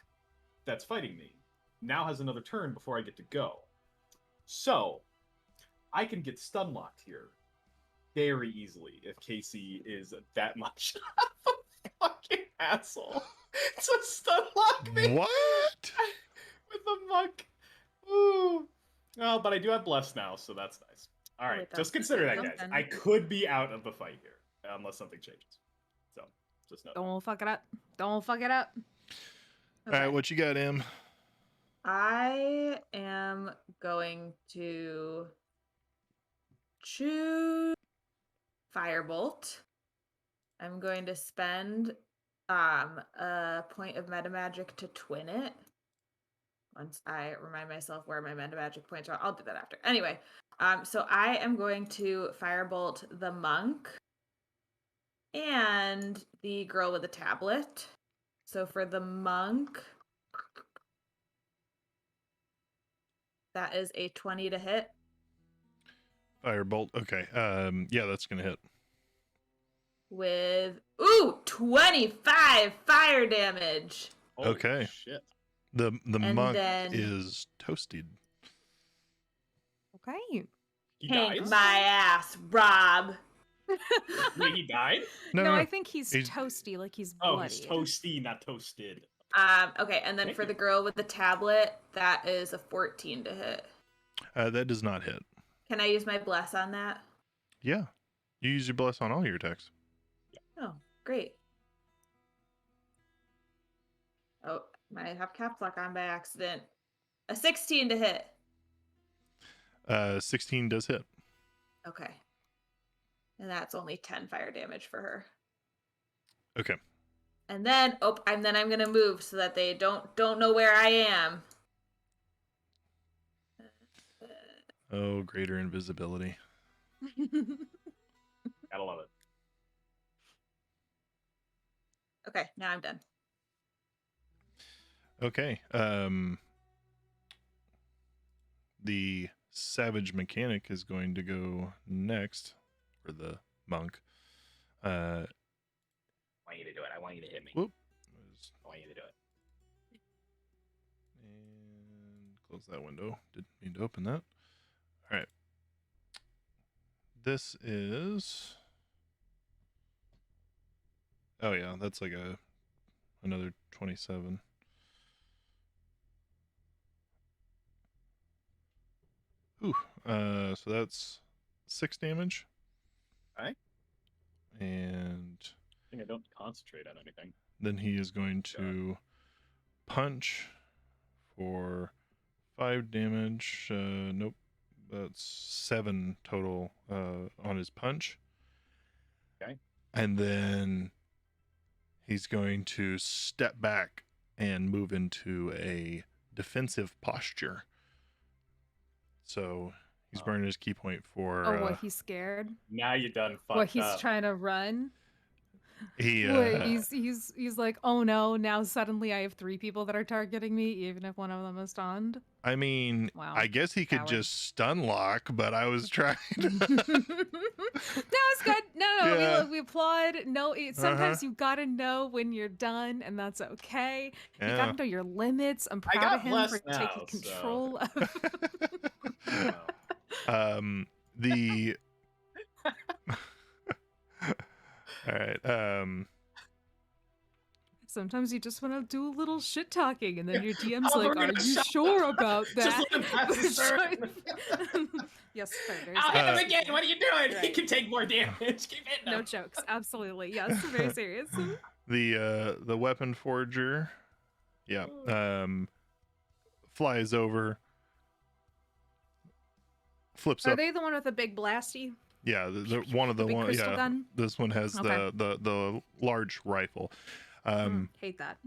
that's fighting me now has another turn before I get to go. So, I can get stun locked here very easily if Casey is that much of a fucking asshole to stun lock me What? with the monk. Ooh. Oh, but I do have bless now, so that's nice. All right, Wait, just that's consider that, guys. something. I could be out of the fight here unless something changes. So, just know. Don't fuck it up. Don't fuck it up. All right, what you got, Em? I am going to choose Firebolt. I'm going to spend a point of meta magic to twin it. Once I remind myself where my meta magic points are, I'll do that after. Anyway, so I am going to Firebolt the monk and the girl with the tablet. So for the monk, that is a 20 to hit. Firebolt. Okay. Yeah, that's gonna hit. With 25 fire damage. Holy Okay. Shit. The And monk then- is toasted. Okay. He Hank dies? my ass, Rob. Wait, he died? No, No, no, I think he's He's- toasty, like he's Oh, bloody. he's toasty, not toasted. Okay, and then Thank for you. the girl with the tablet, that is a 14 to hit. That does not hit. Can I use my bless on that? Yeah. You use your bless on all your attacks. Oh, great. Oh, might have caps lock on by accident. A 16 to hit. 16 does hit. Okay. And that's only 10 fire damage for her. Okay. And then I'm gonna move so that they don't know where I am. Oh, greater invisibility. Gotta love it. Okay, now I'm done. Okay. The savage mechanic is going to go next, or the monk. I want you to do it. I want you to hit me. Whoop. I want you to do it. And close that window. Didn't mean to open that. All right. This is. Oh yeah, that's like another 27. Ooh. So that's 6 damage. Okay. And I think I don't concentrate on anything. then he is going to punch for 5 damage. Nope. That's 7 total on his punch. Okay. And then he's going to step back and move into a defensive posture. So he's burning his key point for. Oh, what, he's scared? Now you done fucked What, he's up. trying to run? He. Wait, he's like, oh no, now suddenly I have 3 people that are targeting me, even if one of them is stunned. I mean, Wow. I guess he could Coward. just stun lock, but I was trying. No, it's good. No, Yeah. we applaud. No, sometimes you gotta know when you're done, and that's okay. You Yeah. gotta know your limits. I'm I proud got of him blessed for now, taking control of. The. All right. Sometimes you just want to do a little shit talking, and then your DM's Oh, like, we're "Are gonna you shut sure up. about that?" Just let him pass his turn. Yes, fair. There's I'll that. hit him again. What are you doing? He Right. can take more damage. Keep hitting him. No jokes. Absolutely. Yes. Very serious. The weapon forger, yeah, flies over, flips Are up. they the one with the big blasty? Yeah, one of the big one. crystal Yeah, gun? this one has Okay. the large rifle. Hate that.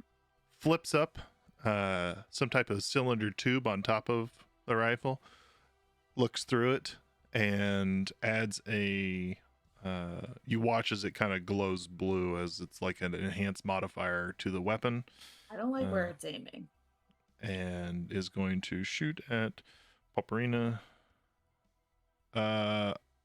Flips up some type of cylinder tube on top of the rifle, looks through it, and adds a. You watch as it kind of glows blue, as it's like an enhanced modifier to the weapon. I don't like where it's aiming. And is going to shoot at Paparina.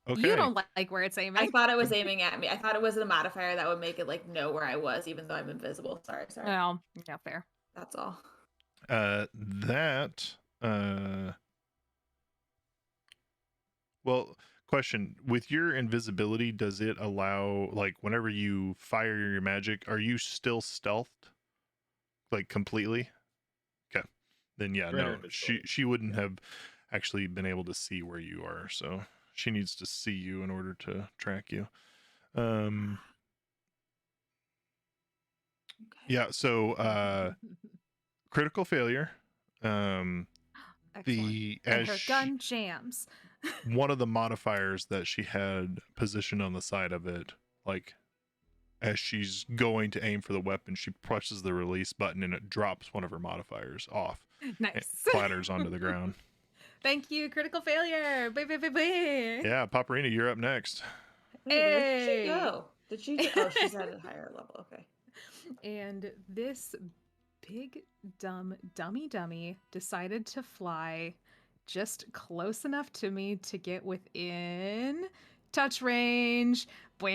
Okay. You don't like where it's aiming. I thought it was aiming at me. I thought it was a modifier that would make it like know where I was, even though I'm invisible. Sorry. Well, yeah, fair. That's all. Well, question, with your invisibility, does it allow, like, whenever you fire your magic, are you still stealthed, like, completely? Okay, then yeah, Greater no, invisibility. she wouldn't have actually been able to see where you are, so she needs to see you in order to track you. Yeah, so critical failure. Excellent. The And as her gun jams. one of the modifiers that she had positioned on the side of it, like as she's going to aim for the weapon, she presses the release button and it drops one of her modifiers off. Nice. It clatters onto the ground. Thank you, critical failure. Bye. Yeah, Paparina, you're up next. Wait, where did Hey. she go? Did she? Oh, she's at a higher level. Okay. And this big dummy decided to fly just close enough to me to get within touch range. So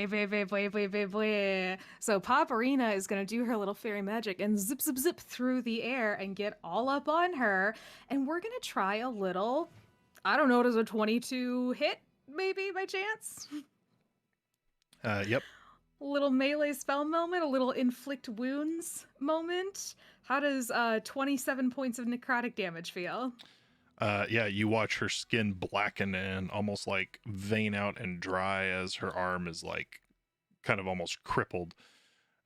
Paparina is going to do her little fairy magic and zip through the air and get all up on her. And we're going to try a little, I don't know, does a 22 hit maybe by chance? Yep. A little melee spell moment, a little inflict wounds moment. How does 27 points of necrotic damage feel? Yeah, you watch her skin blacken and almost like vein out and dry as her arm is like kind of almost crippled.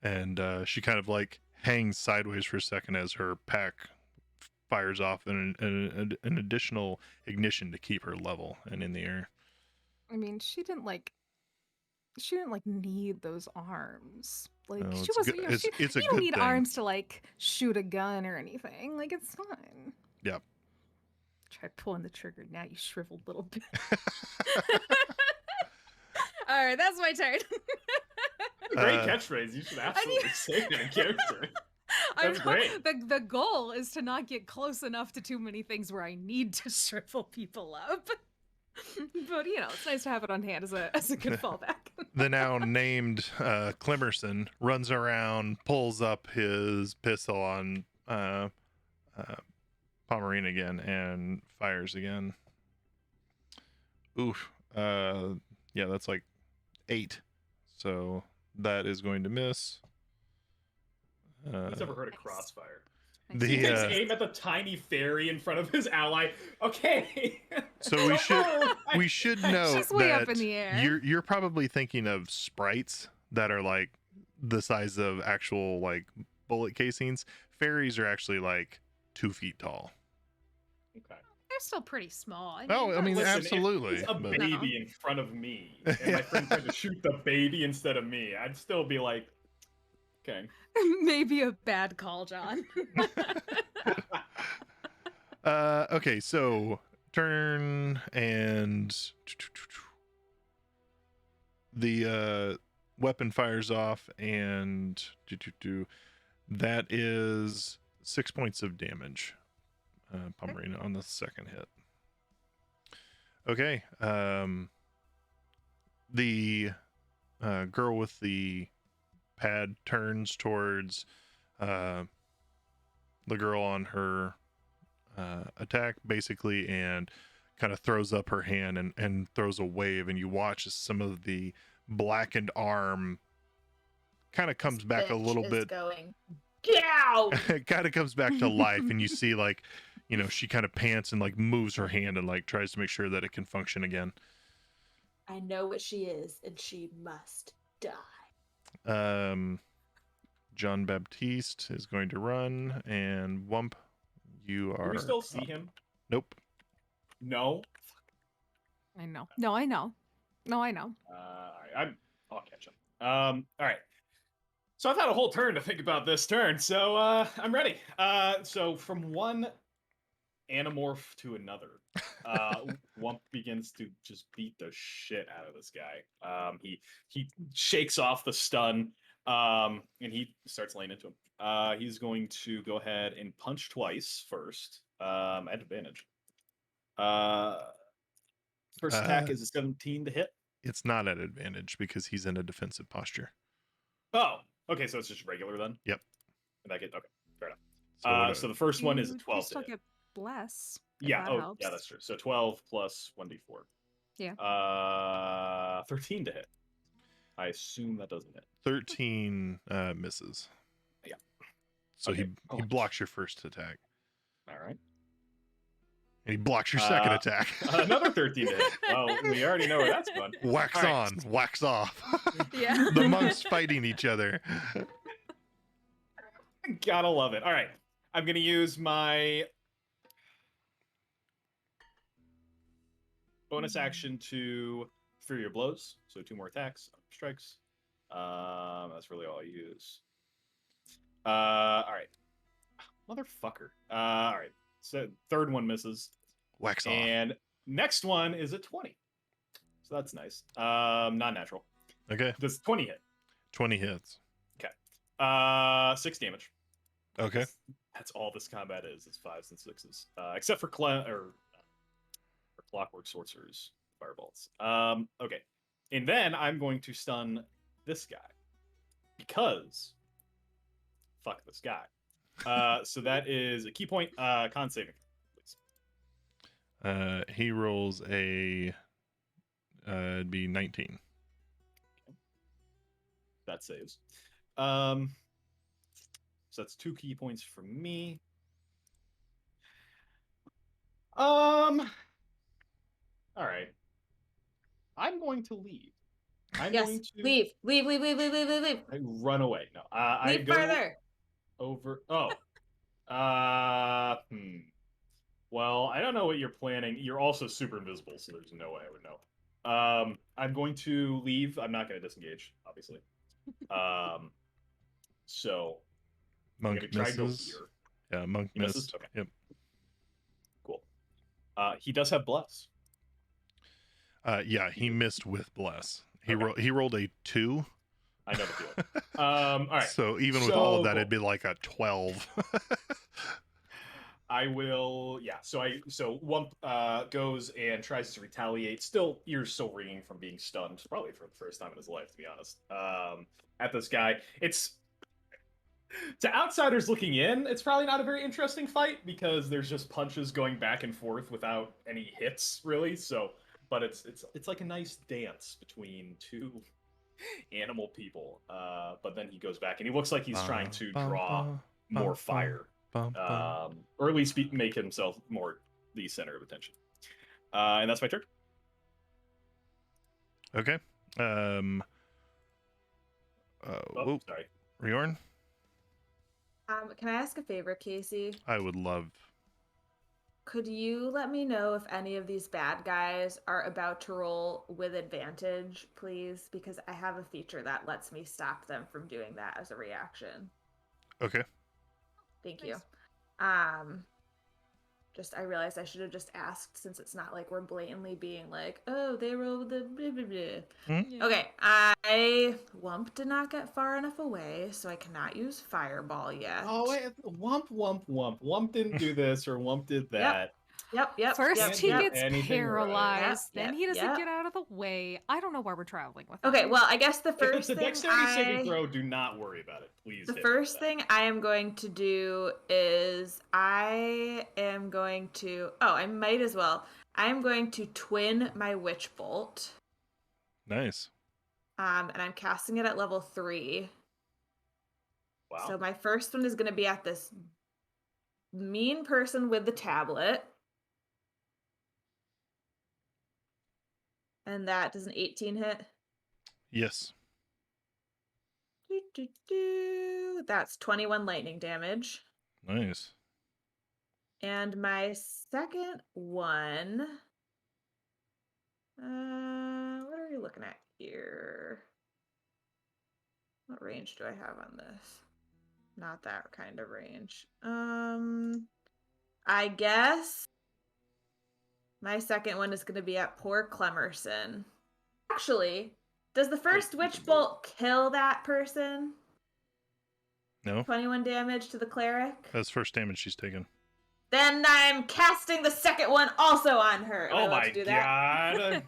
And she kind of like hangs sideways for a second as her pack fires off an additional ignition to keep her level and in the air. I mean, she didn't like need those arms. Like Oh, she it's wasn't. good- You know, it's a you don't good need thing. arms to like shoot a gun or anything. Like it's fine. Yep. Try pulling the trigger now, you shriveled little bit. All right, that's my turn. Great catchphrase. You should absolutely say it in character. That's great. The goal is to not get close enough to too many things where I need to shrivel people up. But you know, it's nice to have it on hand as a good fallback. The now named Clemmerson runs around, pulls up his pistol on Pomerine again, and fires again. Oof. Yeah, that's like 8. So that is going to miss. Who's ever heard of crossfire? The, He takes aim at the tiny fairy in front of his ally. Okay. So we should know She's way that up in the air. you're probably thinking of sprites that are like the size of actual like bullet casings. Fairies are actually like 2 feet tall. Okay. They're still pretty small. Oh, I mean, Listen, absolutely. If it's a but- baby in front of me, and my friend tried to shoot the baby instead of me, I'd still be like, okay. Maybe a bad call, John. Okay, so turn and the weapon fires off, and that is 6 points of damage. Pomerina on the second hit. Okay, the girl with the pad turns towards the girl on her attack basically, and kind of throws up her hand and throws a wave, and you watch as some of the blackened arm kind of comes back a little bit. Going, Gow! It kind of comes back to life, and you see like, you know, she kind of pants and like moves her hand and like tries to make sure that it can function again. I know what she is, and she must die. John Baptiste is going to run, and Wump, you are. Do we still see up. him? Nope. No. I know. No, I know. No, I know. All right, I'll catch him. All right. So I've had a whole turn to think about this turn, so I'm ready. So from one Animorph to another, Wump begins to just beat the shit out of this guy. He shakes off the stun, and he starts laying into him. He's going to go ahead and punch twice first, at advantage. First attack is a 17 to hit. It's not at advantage because he's in a defensive posture. Oh, okay, so it's just regular then? Yep. And I get, okay, fair So, enough. So the first one is a You 12 to still hit. get bless. if Yeah, that oh, helps. yeah, that's true. So 12 plus 1d4. Yeah. 13 to hit. I assume that doesn't hit. 13 misses. Yeah. So Okay. he blocks your first attack. All right. And he blocks your second Uh, attack. Another 13 to hit. Well, we already know where that's going. Wax All right. on, wax off. Yeah. The monks fighting each other. Gotta love it. All right. I'm going to use my bonus action to Fury of Blows. So 2 more attacks, strikes. That's really all I use. All right. Motherfucker. All right. So third one misses. Wax off. And next one is a 20. So that's nice. Non-natural. Okay. Does 20 hit? 20 hits. 6 damage. Okay. That's all this combat is. It's 5s and 6s. Except for for clockwork sorcerers, fireballs. Okay. And then I'm going to stun this guy. Because fuck this guy. So that is a key point. Con saving, please. He rolls a it'd be 19. That saves. So that's 2 key points for me. All right. I'm going to leave. I'm Yes. going to Leave. Leave. I run away. No, I Leave go further. over. Oh, Well, I don't know what you're planning. You're also super invisible, so there's no way I would know. I'm going to leave. I'm not going to disengage, obviously. So I'm Monk going to try to go misses. here. Yeah, monk He misses? missed. Okay. Yep. Cool. He does have bless. Yeah, he missed with bless. He Okay. he rolled a 2. I know the feeling. All right. So even with all of that, cool. it'd be like a 12. I will. Yeah. So Wump goes and tries to retaliate. Still, ears still ringing from being stunned, probably for the first time in his life, to be honest. At this guy, it's to outsiders looking in. It's probably not a very interesting fight because there's just punches going back and forth without any hits, really. So, but it's like a nice dance between two animal people. But then he goes back and he looks like he's trying to draw more fire. Or at least make himself more the center of attention. And that's my turn. Okay. Whoop. Sorry. Riorn, Can I ask a favor, Casey? I would love. Could you let me know if any of these bad guys are about to roll with advantage, please? Because I have a feature that lets me stop them from doing that as a reaction. Okay. Thank Nice. you. I realized I should have just asked since it's not like we're blatantly being like, oh, they rolled the blah, blah, blah. Yeah. Okay, Wump did not get far enough away, so I cannot use Fireball yet. Oh, wait. Wump. Wump didn't do this or Wump did that. Yep. First he Can't do gets anything paralyzed, right. then Yep, he doesn't yep. get out of the way. I don't know why we're traveling with Okay, him. well, I guess the If first it's a thing dexterity saving throw, do not worry about it. Please. The hit first that. thing I am going to do is I am going to. Oh, I might as well. I am going to twin my Witch Bolt. Nice. And I'm casting it at level 3. Wow. So my first one is going to be at this mean person with the tablet. And that does an 18 hit. Yes. That's 21 lightning damage. Nice. And my second one. What are we looking at here? What range do I have on this? Not that kind of range. I guess my second one is going to be at poor Clemerson. Actually, does the first Witch Bolt kill that person? No. 21 damage to the cleric? That's first damage she's taken. Then I'm casting the second one also on her. Am I Oh allowed my to do that? god.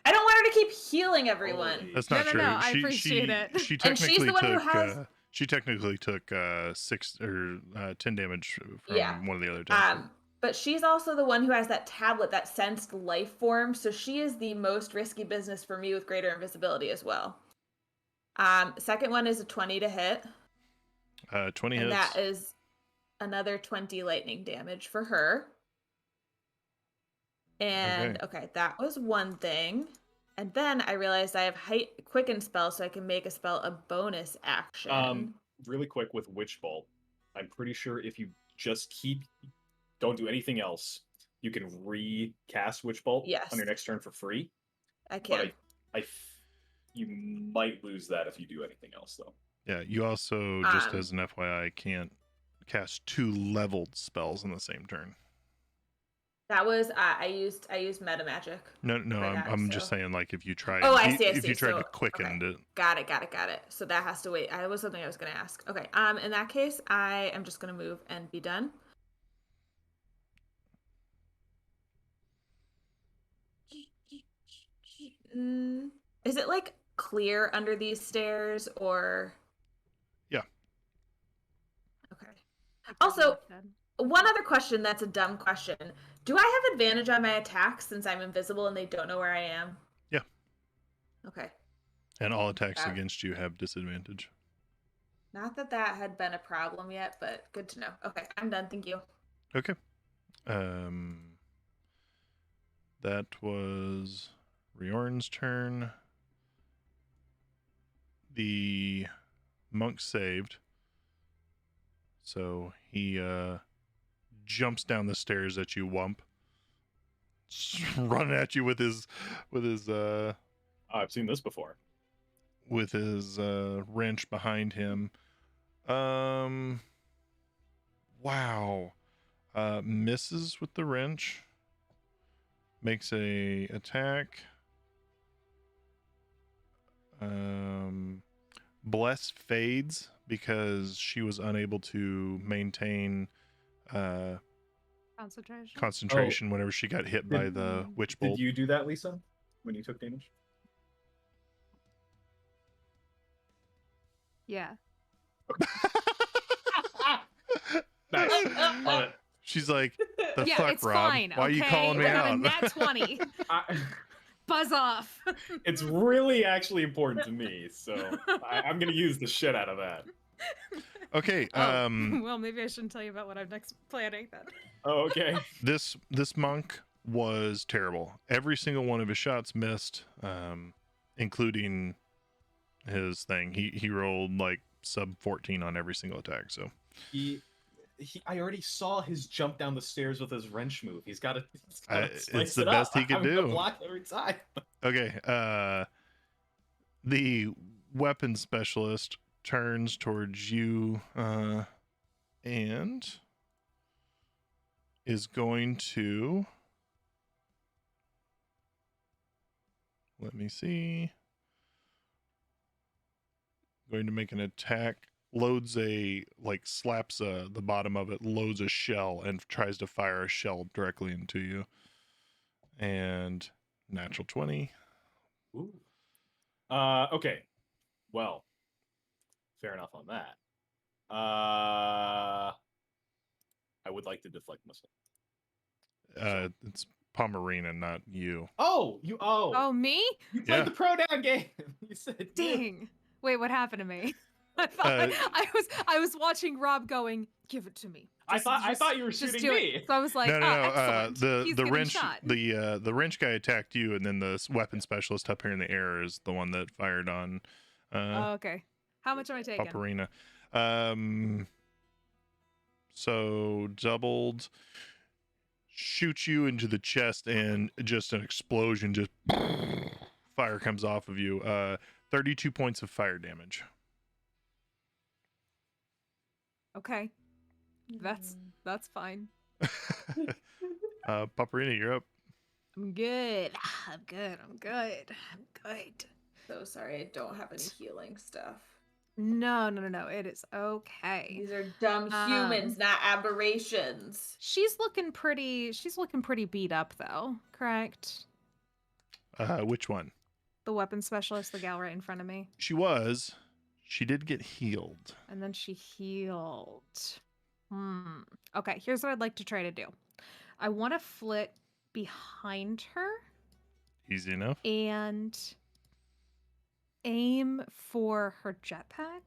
I don't want her to keep healing everyone. Holy- That's not No, true. I appreciate it. She And she's technically the one took. who has- She technically took 6 or 10 damage from Yeah. one of the other attacks. But she's also the one who has that tablet that sensed life form, so she is the most risky business for me with greater invisibility as well. Second one is a 20 to hit. 20 and hits. that is another 20 lightning damage for her. And okay, that was one thing. And then I realized I have quicken spell, so I can make a spell a bonus action. Really quick with Witch Bolt, I'm pretty sure if you just don't do anything else, you can recast Witch Bolt on your next turn for free. I can. But you might lose that if you do anything else, though. Yeah, you also, just as an FYI, can't cast 2 leveled spells in the same turn. That was I used meta magic. No, I'm just saying, like, if you tried. Oh, I see. If you tried to quicken it. Got it. So that has to wait. That was something I was going to ask. Okay. In that case, I am just going to move and be done. Is it like clear under these stairs or? Yeah. Okay. Also, one other question that's a dumb question. Do I have advantage on my attacks since I'm invisible and they don't know where I am? Yeah. Okay. And all attacks against you have disadvantage. Not that that had been a problem yet, but good to know. Okay, I'm done. Thank you. Okay. That was Riorn's turn. The monk saved. So he jumps down the stairs at you, Wump. Running at you with his I've seen this before. wrench behind him. Wow. Misses with the wrench. Makes a attack. Bless fades because she was unable to maintain concentration whenever she got hit by the witch bolt. Did you do that, Lisa, when you took damage? Yeah. Nice. Love it. She's like, the Yeah, fuck, it's Rob? fine. Why are you okay? calling me I got out? a nat 20. Buzz off. It's really actually important to me, so I'm gonna use the shit out of that. Okay. Well, maybe I shouldn't tell you about what I'm next planning then. Oh, okay. This monk was terrible. Every single one of his shots missed, including his thing. He rolled like sub 14 on every single attack. So I already saw his jump down the stairs with his wrench move. He's got to. It's the best he could do. Block every time. Okay. The weapon specialist turns towards you and is going to, let me see, going to make an attack, loads slaps the bottom of it, loads a shell, and tries to fire a shell directly into you. And natural 20. Ooh. Okay. Well, fair enough on that. I would like to deflect missile. It's Pomerina, not you. Oh, you. Oh, me? You played Yeah. the pro down game. You said. Dang. Wait, what happened to me? I thought I was watching Rob going, give it to me. I thought you were just shooting do me. it. So I was like, No. excellent. He's The getting wrench, shot. the wrench guy attacked you, and then the weapon specialist up here in the air is the one that fired on. Oh, okay. How much am I taking? Paparina. So doubled, shoots you into the chest, and just an explosion, just fire comes off of you. 32 points of fire damage. Okay. That's fine. Paparina, you're up. I'm good. I'm good. So sorry, I don't have any healing stuff. No. It is okay. These are dumb humans, not aberrations. She's looking pretty beat up though, correct? Which one? The weapon specialist, the gal right in front of me. She did get healed. And then she healed. Okay, here's what I'd like to try to do. I want to flit behind her. Easy enough. And aim for her jetpack.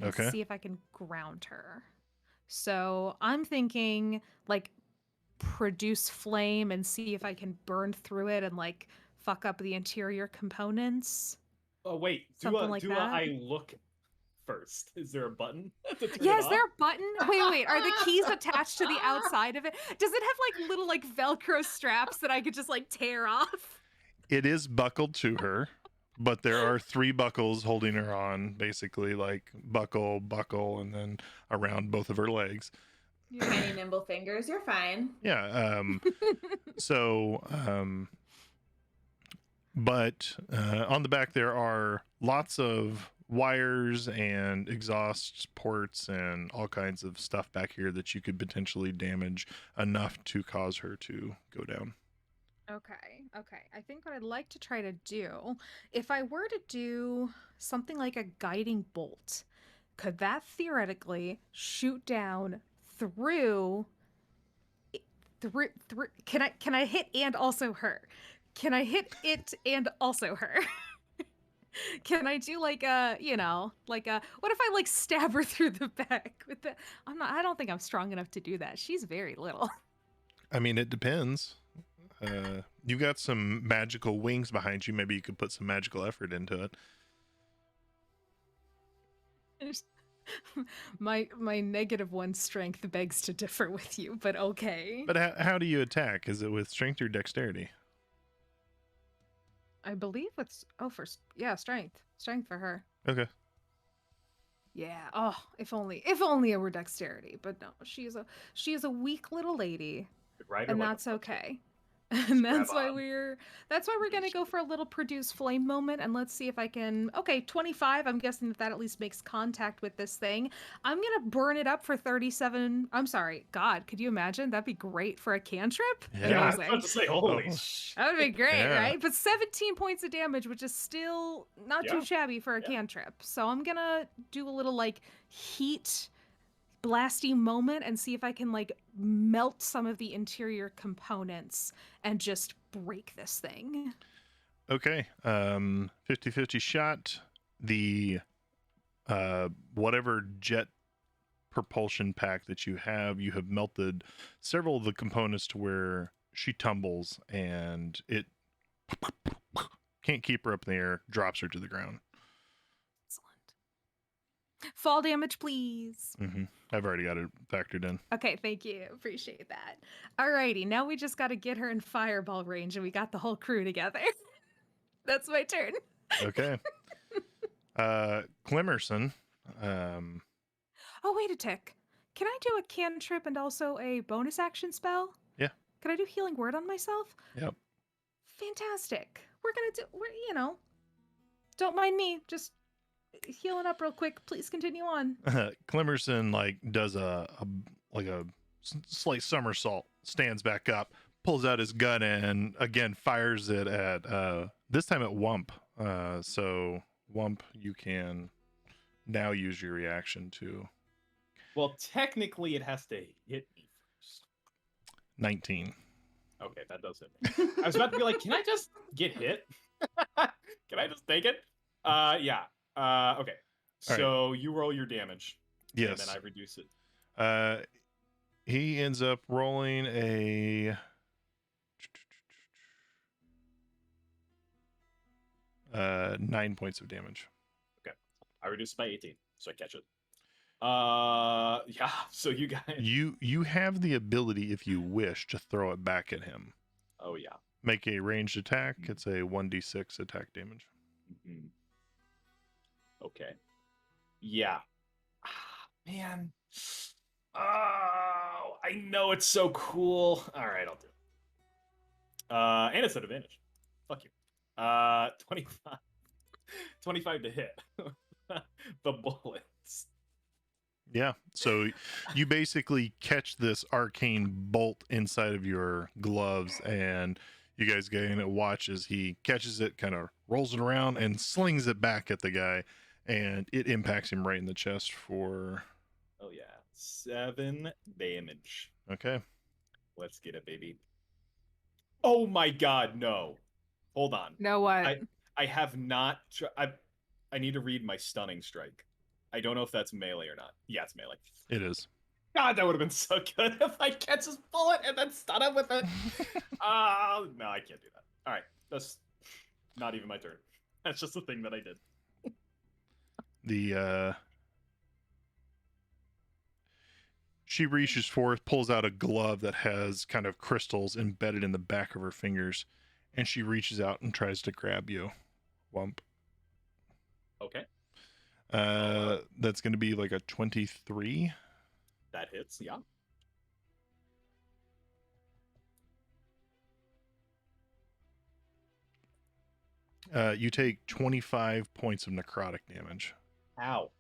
And Okay. see if I can ground her. So I'm thinking like produce flame and see if I can burn through it and like fuck up the interior components. Oh wait, Something like that. I look first? Is there a button? Yeah, is there a button? Wait, are the keys attached to the outside of it? Does it have like little like Velcro straps that I could just like tear off? It is buckled to her, but there are 3 buckles holding her on, basically like buckle, and then around both of her legs. Tiny nimble fingers, you're fine. Yeah. But on the back there are lots of wires and exhaust ports and all kinds of stuff back here that you could potentially damage enough to cause her to go down. Okay. I think what I'd like to try to do, if I were to do something like a guiding bolt, could that theoretically shoot down through can I hit and also her? Can I hit it and also her? Can I do like a, what if I like stab her through the back with the I don't think I'm strong enough to do that. She's very little. I mean, it depends. You got some magical wings behind you. Maybe you could put some magical effort into it. My -1 strength begs to differ with you, but okay. But how do you attack? Is it with strength or dexterity? I believe it's strength for her. Okay. Yeah. Oh, if only it were dexterity, but no, she is a weak little lady, Could ride her and like a that's puppy. okay. And grab that's why on. we're gonna go for a little produce flame moment, and let's see if I can. Okay, 25. I'm guessing that at least makes contact with this thing. I'm gonna burn it up for 37. I'm sorry, God, could you imagine? That'd be great for a cantrip. Yeah, I was Amazing. about to say, holy Oh. sh. That would be great, Yeah. right? But 17 points of damage, which is still not too Yeah. shabby for a Yeah. cantrip. So I'm gonna do a little like heat blasty moment and see if I can like melt some of the interior components and just break this thing. Okay. 50-50 shot. The whatever jet propulsion pack that you have melted several of the components to where she tumbles and it can't keep her up in the air, drops her to the ground. Excellent. Fall damage, please. I've already got it factored in. Okay, thank you. Appreciate that. Alrighty, now we just got to get her in fireball range and we got the whole crew together. That's my turn. Okay. Clemmerson. Oh, wait a tick. Can I do a cantrip and also a bonus action spell? Yeah. Can I do healing word on myself? Yep. Fantastic. Don't mind me. Just healing up real quick. Please continue on. Clemmerson does a slight somersault, stands back up, pulls out his gun, and again fires it at this time at Wump. So Wump, you can now use your reaction to Well, technically, it has to hit me first. 19. Okay, that does hit me. I was about to be like, can I just get hit? Can I just take it? Yeah. Okay. So you roll your damage. Yes. And then I reduce it. He ends up rolling a 9 points of damage. Okay. I reduce it by 18, so I catch it. Yeah. So you guys. You have the ability, if you wish, to throw it back at him. Oh yeah. Make a ranged attack. It's a 1d6 attack damage. Mm-hmm. Okay. Yeah. Man. Oh, I know it's so cool. All right, I'll do it. And it's at advantage. Fuck you. 25. 25 to hit. The bullets. Yeah. So you basically catch this arcane bolt inside of your gloves, and you guys getting to watch as he catches it, kind of rolls it around, and slings it back at the guy, and it impacts him right in the chest for. Oh yeah, 7 damage. Okay. Let's get it, baby. Oh my God, no! Hold on. No what? I have not. I need to read my stunning strike. I don't know if that's melee or not. Yeah, it's melee. It is. God, that would have been so good if I catch his bullet and then stun him with it. No, I can't do that. All right, that's not even my turn. That's just a thing that I did. She reaches forth, pulls out a glove that has kind of crystals embedded in the back of her fingers, and she reaches out and tries to grab you, Wump. Okay. That's going to be like a 23. That hits, yeah. You take 25 points of necrotic damage. Ow.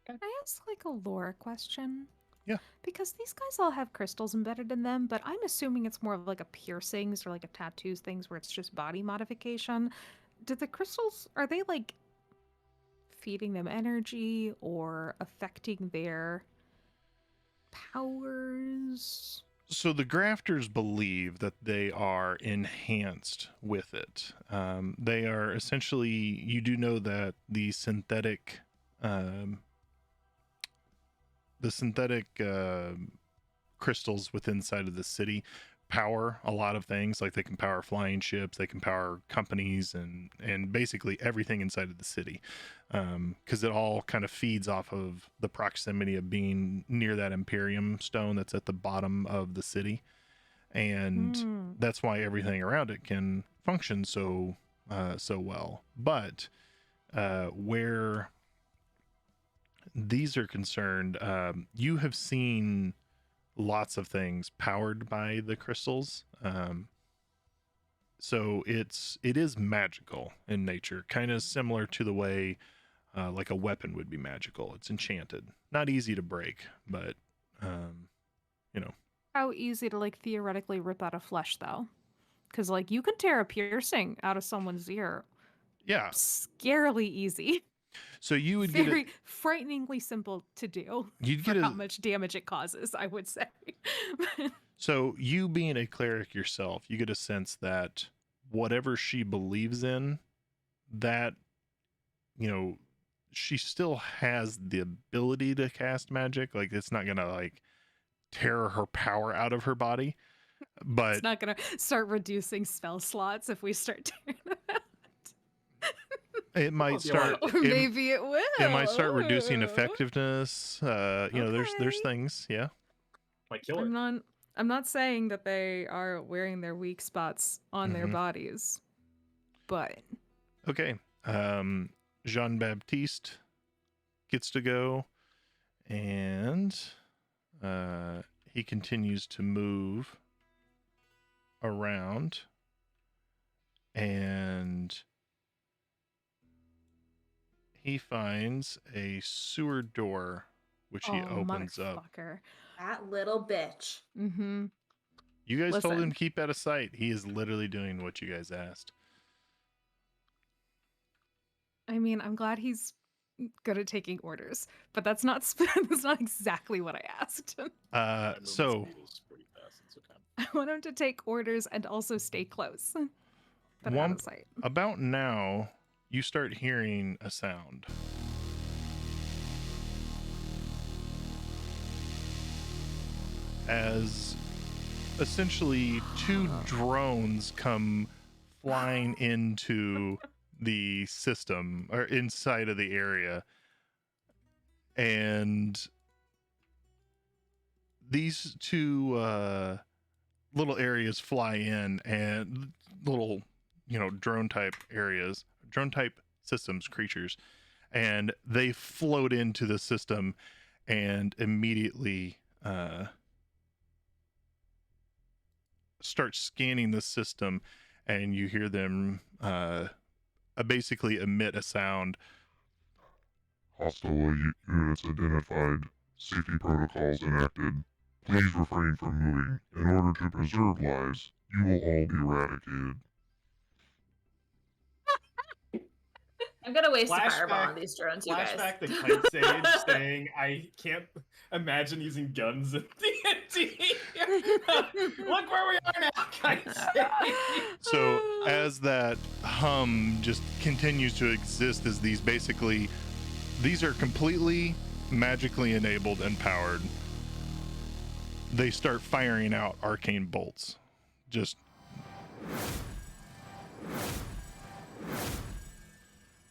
Can I ask like a lore question? Yeah. Because these guys all have crystals embedded in them, but I'm assuming it's more of like a piercings or like a tattoos things where it's just body modification. Do the crystals, are they like feeding them energy or affecting their powers? So the grafters believe that they are enhanced with it. They are essentially, you do know that um, the synthetic crystals within inside of the city power a lot of things. Like they can power flying ships, they can power companies, and basically everything inside of the city, because it all kind of feeds off of the proximity of being near that Imperium stone that's at the bottom of the city, and that's why everything around it can function so well. But where these are concerned, you have seen lots of things powered by the crystals. So it is magical in nature, kind of similar to the way like a weapon would be magical. It's enchanted, not easy to break, but you know. How easy to like theoretically rip out of flesh though? Because like you can tear a piercing out of someone's ear. Yeah. Scarily easy. So you would Very get frighteningly simple to do. You'd for get how much damage it causes, I would say. So you being a cleric yourself, you get a sense that whatever she believes in, that, you know, she still has the ability to cast magic. Like it's not gonna like tear her power out of her body, but it's not gonna start reducing spell slots if we start tearing them out. it might start, or maybe it will. It might start reducing effectiveness. You know, there's Okay. things, yeah. Might kill her. I'm not saying that they are wearing their weak spots on their bodies, but okay. Jean Baptiste gets to go, and he continues to move around, and he finds a sewer door, which he opens up. That little bitch. Mm-hmm. You guys told him Listen. to keep out of sight. He is literally doing what you guys asked. I mean, I'm glad he's good at taking orders, but that's not that's not exactly what I asked. So I want him to take orders and also stay close, but out of sight. About now, you start hearing a sound. As essentially two drones come flying into the system or inside of the area, and these two little areas fly in, and little, you know, drone type systems, creatures, and they float into the system and immediately start scanning the system, and you hear them basically emit a sound. Hostile units identified. Safety protocols enacted. Please refrain from moving. In order to preserve lives, you will all be eradicated. I'm gonna waste a fireball on these drones, you guys. Flashback the Kite Sage saying, I can't imagine using guns in D&D. Look where we are now, Kite Sage. So as that hum just continues to exist, as these are completely magically enabled and powered, they start firing out arcane bolts. Just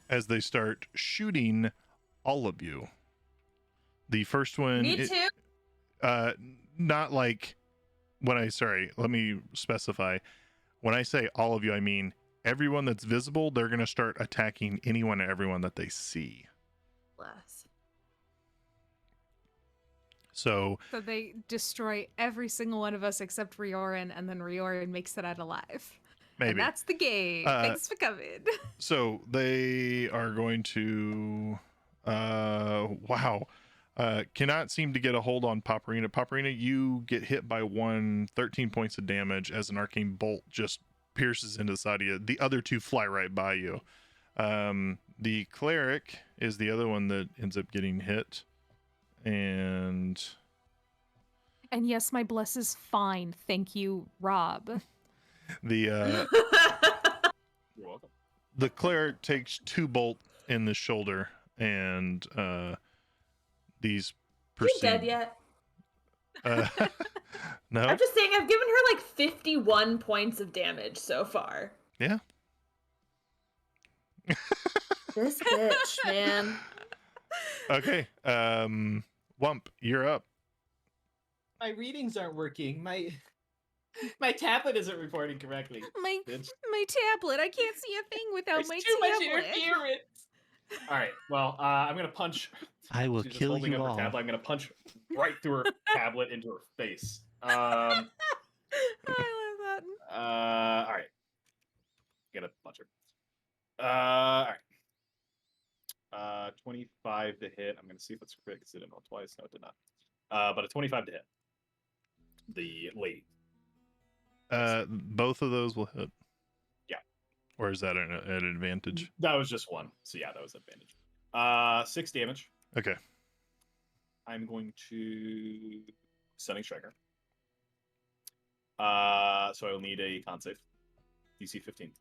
as they start shooting all of you. The first one... Me too? Not like... let me specify. When I say all of you, I mean everyone that's visible. They're going to start attacking anyone and everyone that they see. Bless. So they destroy every single one of us except Riorin, and then Riorin makes it out alive. maybe. And that's the game. Thanks for coming. So they are going to... wow. Cannot seem to get a hold on Paparina. Paparina, you get hit by 13 points of damage as an arcane bolt just pierces into the side of you. The other two fly right by you. The cleric is the other one that ends up getting hit. And And yes, my bless is fine. Thank you, Rob. The You're welcome. the cleric takes 2 bolt in the shoulder, and these Is she dead proceed. yet? No. I'm just saying, I've given her like 51 points of damage so far. Yeah. This bitch, man. Okay. Wump, you're up. My readings aren't working. My tablet isn't reporting correctly. My Bitch. tablet. I can't see a thing without There's my too much tablet. interference. All right. Well, I'm gonna punch. I will She's just kill holding you up her all. tablet. I'm gonna punch right through her tablet into her face. I love that. All right. Gonna punch her. All right. 25 to hit. I'm gonna see if it's crit because it didn't roll twice. No, it did not. But a 25 to hit. The lady. Both of those will hit. Yeah. Or is that an advantage? That was just one. So yeah, that was advantage. 6 damage. Okay. I'm going to Stunning Striker. So I'll need a con save. DC 15.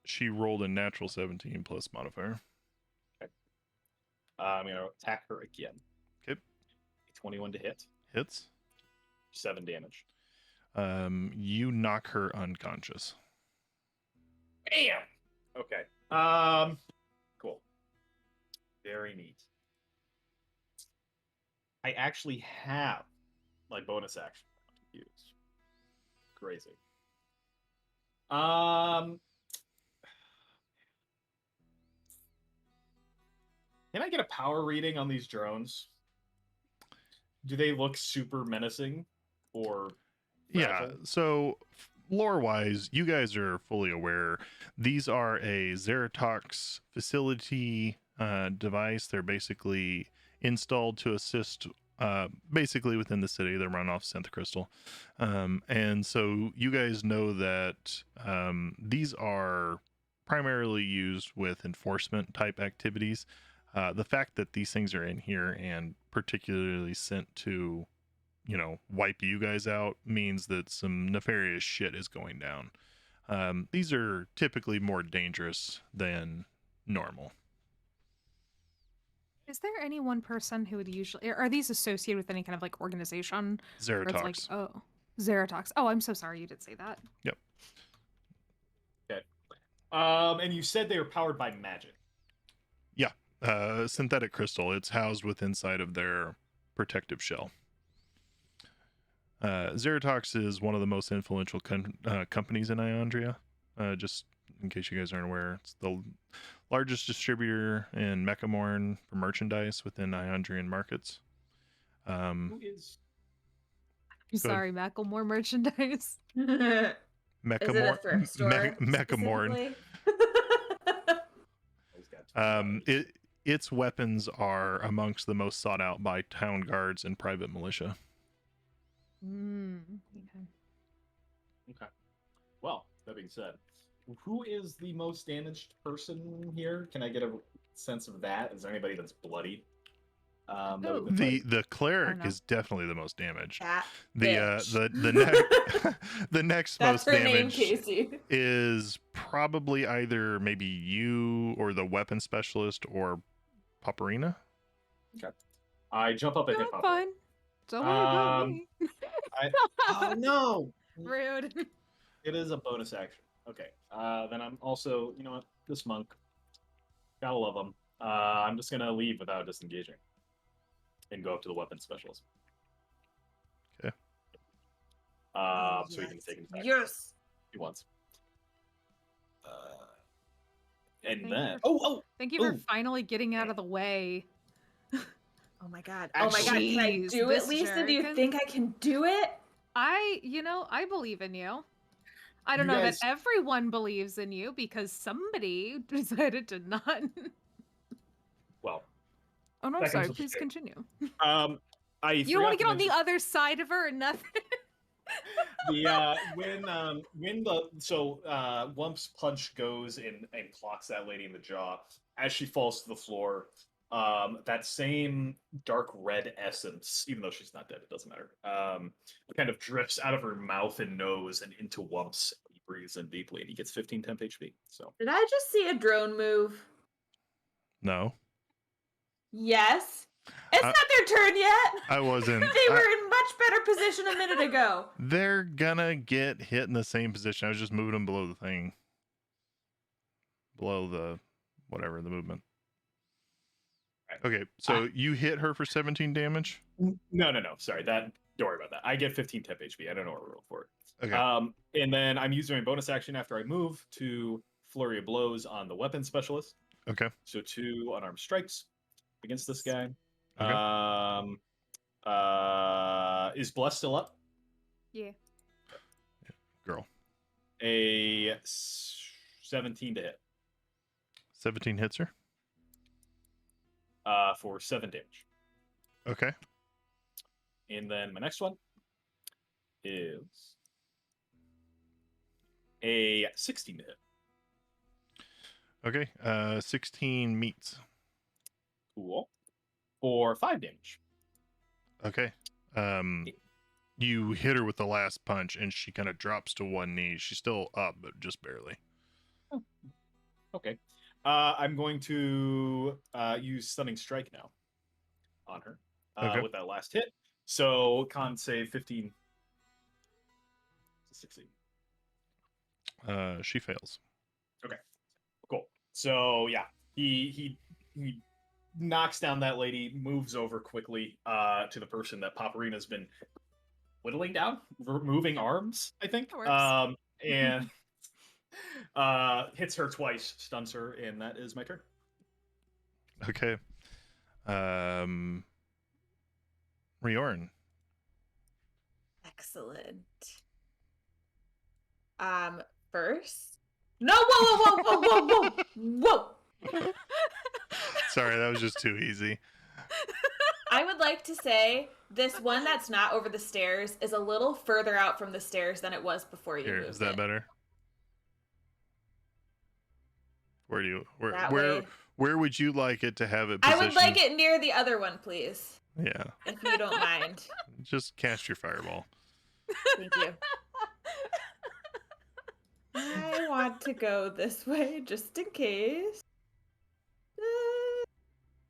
She rolled a natural 17 plus modifier. I'm going to attack her again. Okay. 21 to hit. Hits. 7 damage. You knock her unconscious. Bam! Okay. Cool. Very neat. I actually have my bonus action to use. Crazy. Can I get a power reading on these drones? Do they look super menacing or Yeah, fragile? so lore wise, you guys are fully aware these are a Zeratox facility device. They're basically installed to assist basically within the city. They run off synth crystal. And so you guys know that these are primarily used with enforcement type activities. The fact that these things are in here and particularly sent to, you know, wipe you guys out means that some nefarious shit is going down. These are typically more dangerous than normal. Is there any one person who would usually are these associated with any kind of like organization? Where it's like, Zeratox. oh, Zeratox. Oh, I'm so sorry you did say that. Yep. Okay. And you said they were powered by magic. Yeah. Synthetic crystal. It's housed within inside of their protective shell. Zeratox is one of the most influential companies in Iandria. Just in case you guys aren't aware, it's the largest distributor in Mechamorn for merchandise within Iandrian markets. Who is? I'm sorry, Macklemore merchandise. Is it a thrift store? Mechamorn. specifically? He's got two eyes. Its weapons are amongst the most sought out by town guards and private militia. Okay. Okay. Well, that being said, who is the most damaged person here? Can I get a sense of that? Is there anybody that's bloody? That we've been fighting? The cleric know. is definitely the most damaged. That The bitch. the next That's most her name, damaged Casey. is probably either maybe you or the weapon specialist or Paparina. I jump up and hit No, Papa. fine. Don't worry about Um, me. Oh no! Rude. It is a bonus action. Okay. Then I'm also, you know what? This monk. Gotta love him. I'm just gonna leave without disengaging. And go up to the weapon specialist. Okay. So he can take an attack Yes. if he wants. And Thank then you Thank you for Ooh. finally getting out of the way. Oh my god. Oh my god. Can I Jeez, do it, this Lisa? Do you jerk. think I can do it? I believe in you. I don't You know guys- that everyone believes in you because somebody decided to not. well, Oh no, I'm That sorry. comes with Please shit. continue. you You don't want to get on the other side of her or nothing. Wump's punch goes and clocks that lady in the jaw as she falls to the floor. that same dark red essence, even though she's not dead, it doesn't matter. Kind of drifts out of her mouth and nose and into Wump's. He breathes in deeply, and he gets 15 temp HP. So Did I just see a drone move? No, Yes. It's I- not their turn yet. I wasn't. They were in much better position a minute ago. They're gonna get hit in the same position. I was just moving them below the thing. Below the whatever, the movement. Okay, so you hit her for 17 damage? no. Sorry, don't worry about that. I get 15 temp HP. I don't know what we're rolling for. Okay. And then I'm using my bonus action after I move to flurry of blows on the weapon specialist. Okay. So 2 unarmed strikes against this guy. Okay. Is Bless still up? Yeah. Girl. A 17 to hit. 17 hits her? For 7 damage. Okay. And then my next one is a 16 to hit. Okay. 16 meets. Cool. For 5 damage. Okay. You hit her with the last punch and she kind of drops to one knee. She's still up, but just barely. Okay. I'm going to use Stunning Strike now on her with that last hit. So con save 15 to 16. She fails. Okay. Cool. So yeah, he knocks down that lady, moves over quickly to the person that Paparina's been whittling down, removing arms, I think. That works. And hits her twice, stuns her, and that is my turn. Okay. Riorn. Excellent. First. No, whoa. Sorry, that was just too easy. I would like to say this one that's not over the stairs is a little further out from the stairs than it was before you Here, moved is that it. better? That where way. where would you like it to have it I positioned? would like it near the other one, please, Yeah. if you don't mind. Just cast your fireball. Thank you. I want to go this way just in case.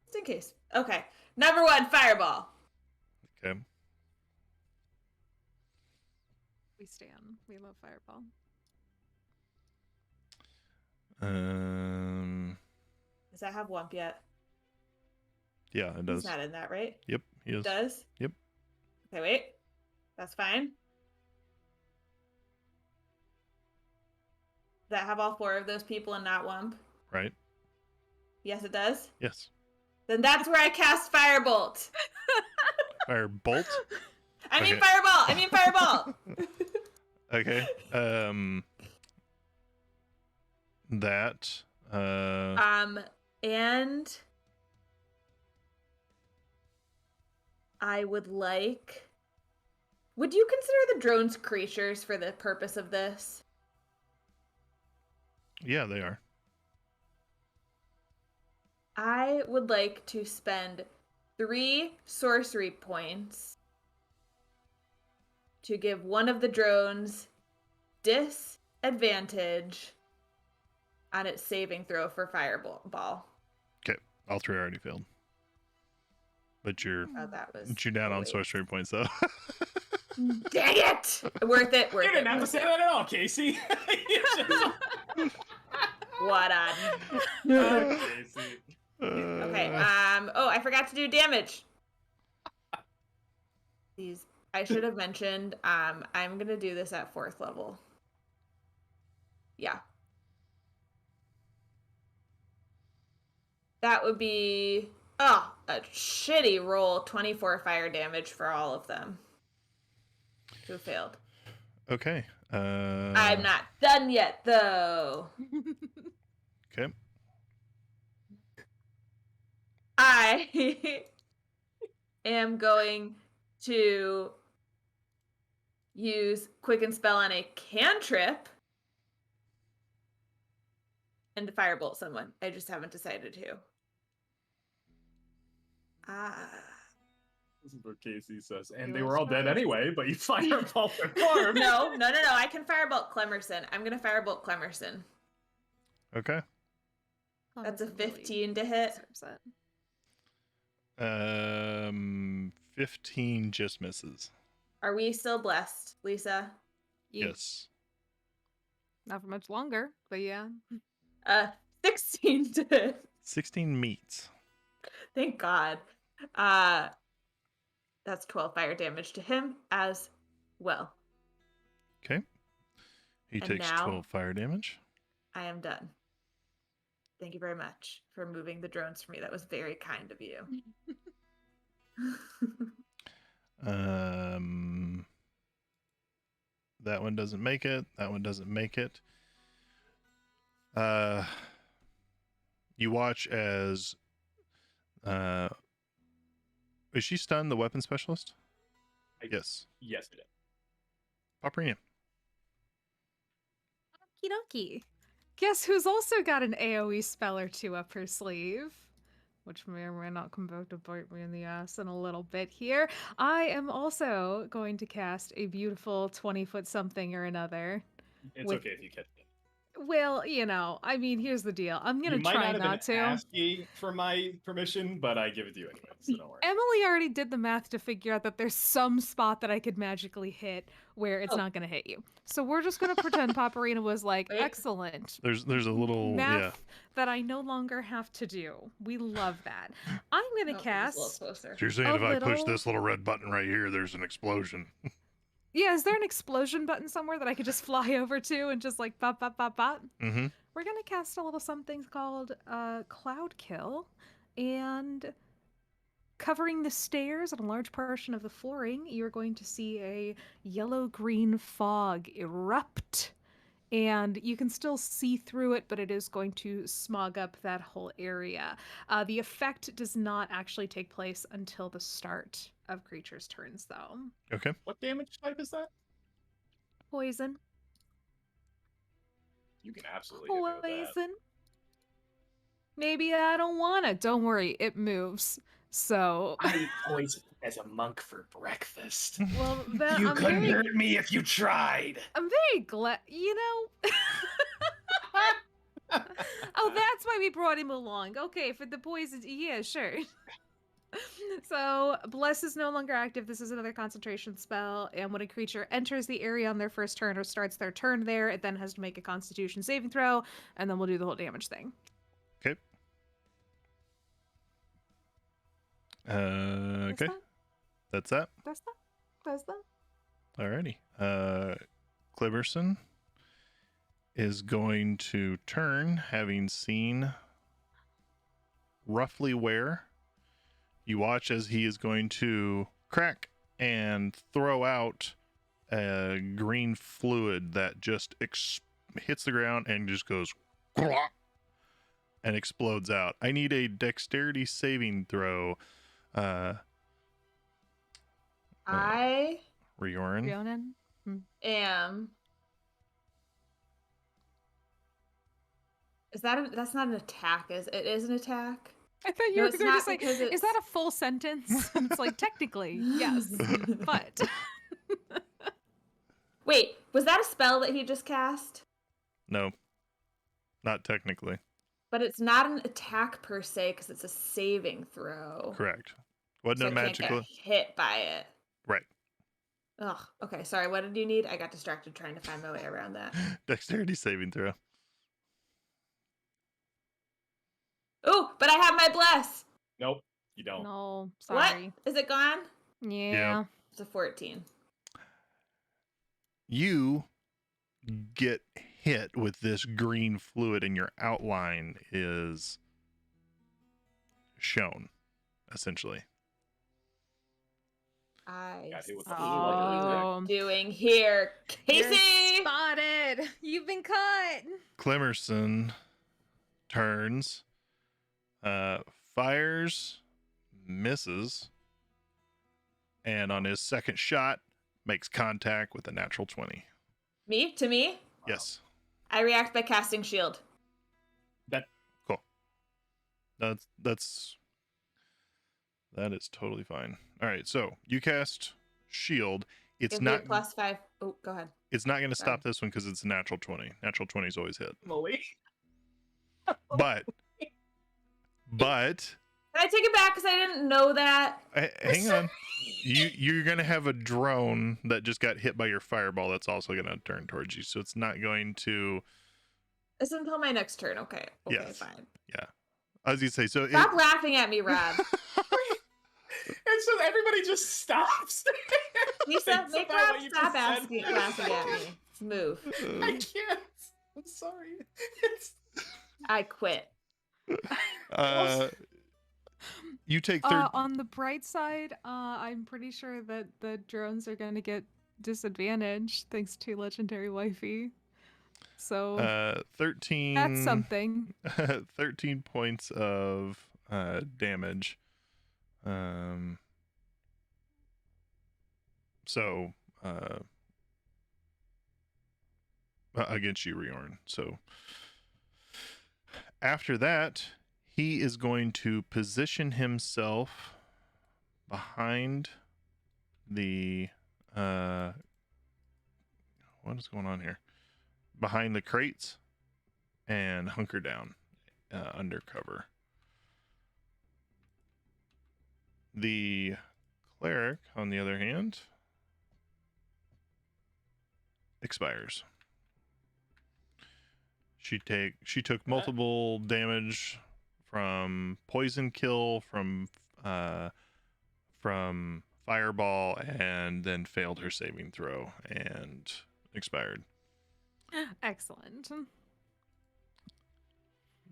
Just in case. Okay. Number 1, fireball. Okay. We stand. We love Fireball. Does that have Wump yet? Yeah, it does. He's not in that, right? Yep, he is. It does? Yep. Okay, wait. That's fine. Does that have all 4 of those people and not Wump? Right? Yes, it does. Yes. Then that's where I cast Firebolt. Firebolt? I mean Okay. Fireball. I mean Fireball. Okay. That. And I would like. Would you consider the drones creatures for the purpose of this? Yeah, they are. I would like to spend 3 sorcery points to give one of the drones disadvantage on its saving throw for Fireball. Okay. All 3 already failed. But you're Oh, that was. down on wait. sorcery points though. Dang it! Worth it. Worth You it. didn't have to worth say it. that at all, Casey. What on? Casey. Okay. Oh, I forgot to do damage. These. I should have mentioned. I'm gonna do this at 4th level. Yeah. That would be a shitty roll. 24 fire damage for all of them who failed. Okay. I'm not done yet, though. Okay. I am going to use Quicken Spell on a cantrip and firebolt someone. I just haven't decided who. This is what Casey says. And You they were were all dead surprised. anyway, but you firebolt their corpse. No. I can firebolt Clemerson. I'm gonna firebolt Clemerson. Okay. That's a Clemerson really 15 to hit. deserves it. 15 just misses. Are we still blessed, Lisa? Yes. Not for much longer, but yeah. 16 to hit. 16 meets. Thank God. That's 12 fire damage to him as well. Okay. He And takes now- 12 fire damage. I am done. Thank you very much for moving the drones for me. That was very kind of you. That one doesn't make it. That one doesn't make it. You watch as is she stunned, the weapon specialist? Yes. Yes, it is. Paprina. Okie dokie. Guess who's also got an AoE spell or two up her sleeve? Which may or may not come back to bite me in the ass in a little bit here. I am also going to cast a beautiful 20-foot something or another. It's With- okay if you catch it. Well, you know, I mean, here's the deal. I'm going You to might try not not have to. been asking for my permission, but I give it to you anyway, so don't worry. Emily already did the math to figure out that there's some spot that I could magically hit where it's not going to hit you. So we're just going to pretend Paparina was like, Wait. excellent. There's a little Math that I no longer have to do. We love that. I'm going to cast. A little closer. So you're saying a if I push little- this little red button right here, there's an explosion. Yeah, is there an explosion button somewhere that I could just fly over to and just like pop, pop, pop, pop? Mm-hmm. We're going to cast a little something called Cloud Kill, and covering the stairs and a large portion of the flooring, you're going to see a yellow-green fog erupt, and you can still see through it, but it is going to smog up that whole area. The effect does not actually take place until the start of creatures' turns, though. Okay. What damage type is that? Poison. You can absolutely hit me with that. Poison. Maybe I don't want it. Don't worry, it moves. So, I eat poison as a monk for breakfast. well, that, You I'm couldn't very, hurt me if you tried. I'm very glad. You know. Oh, that's why we brought him along. Okay, for the poison. Yeah, sure. So, Bless is no longer active. This is another concentration spell, and when a creature enters the area on their first turn or starts their turn there, it then has to make a Constitution saving throw, and then we'll do the whole damage thing. Okay. Okay. That's that. That's that. That's that. Alrighty. Cliberson is going to turn, having seen roughly where. You watch as he is going to crack and throw out a green fluid that just hits the ground and just goes and explodes out. I need a dexterity saving throw. I Riorin. Rionin? am. That's not an attack, is it? It is an attack. I thought you No, were it's going to not say, because is that a full sentence? And it's like, technically, yes, but. Wait, was that a spell that he just cast? No, not technically. But it's not an attack per se because it's a saving throw. Correct. Wasn't So a I can't magical. get hit by it. Right. Ugh. Okay. Sorry. What did you need? I got distracted trying to find my way around that. Dexterity saving throw. Oh, but I have my bless. Nope, you don't. No, sorry. What? Is it gone? Yeah. It's a 14. You get hit with this green fluid, and your outline is shown, essentially. I Got hit with see a Oh. what you're doing here, You're Casey. spotted. You've been caught. Clemerson turns, fires, misses, and on his second shot, makes contact with a natural 20. Me? To me? Yes. I react by casting shield. That's That is totally fine. All right, so you cast shield. It's Give me a not +5. Oh, go ahead. it's not going to Sorry. stop this one because it's a natural 20. Natural 20s always hit. Emily. But Can I take it back because I didn't know that? hang on. You're going to have a drone that just got hit by your fireball that's also going to turn towards you. So it's not going to. It's until my next turn. Okay. Okay, Yes. fine. Yeah. As you say, so Stop laughing at me, Rob. And so everybody just stops. Lisa, Thinks make about Rob what you stop just said. laughing at me. Move. I can't. I'm sorry. I quit. You take third. On the bright side, I'm pretty sure that the drones are going to get disadvantaged thanks to Legendary Wifey. So 13. that's something. 13 points of damage. So against you, Riorn. So after that, he is going to position himself behind the what is going on here? Behind the crates and hunker down under cover. The cleric, on the other hand, expires. She took multiple damage from poison kill, from fireball, and then failed her saving throw and expired. Excellent.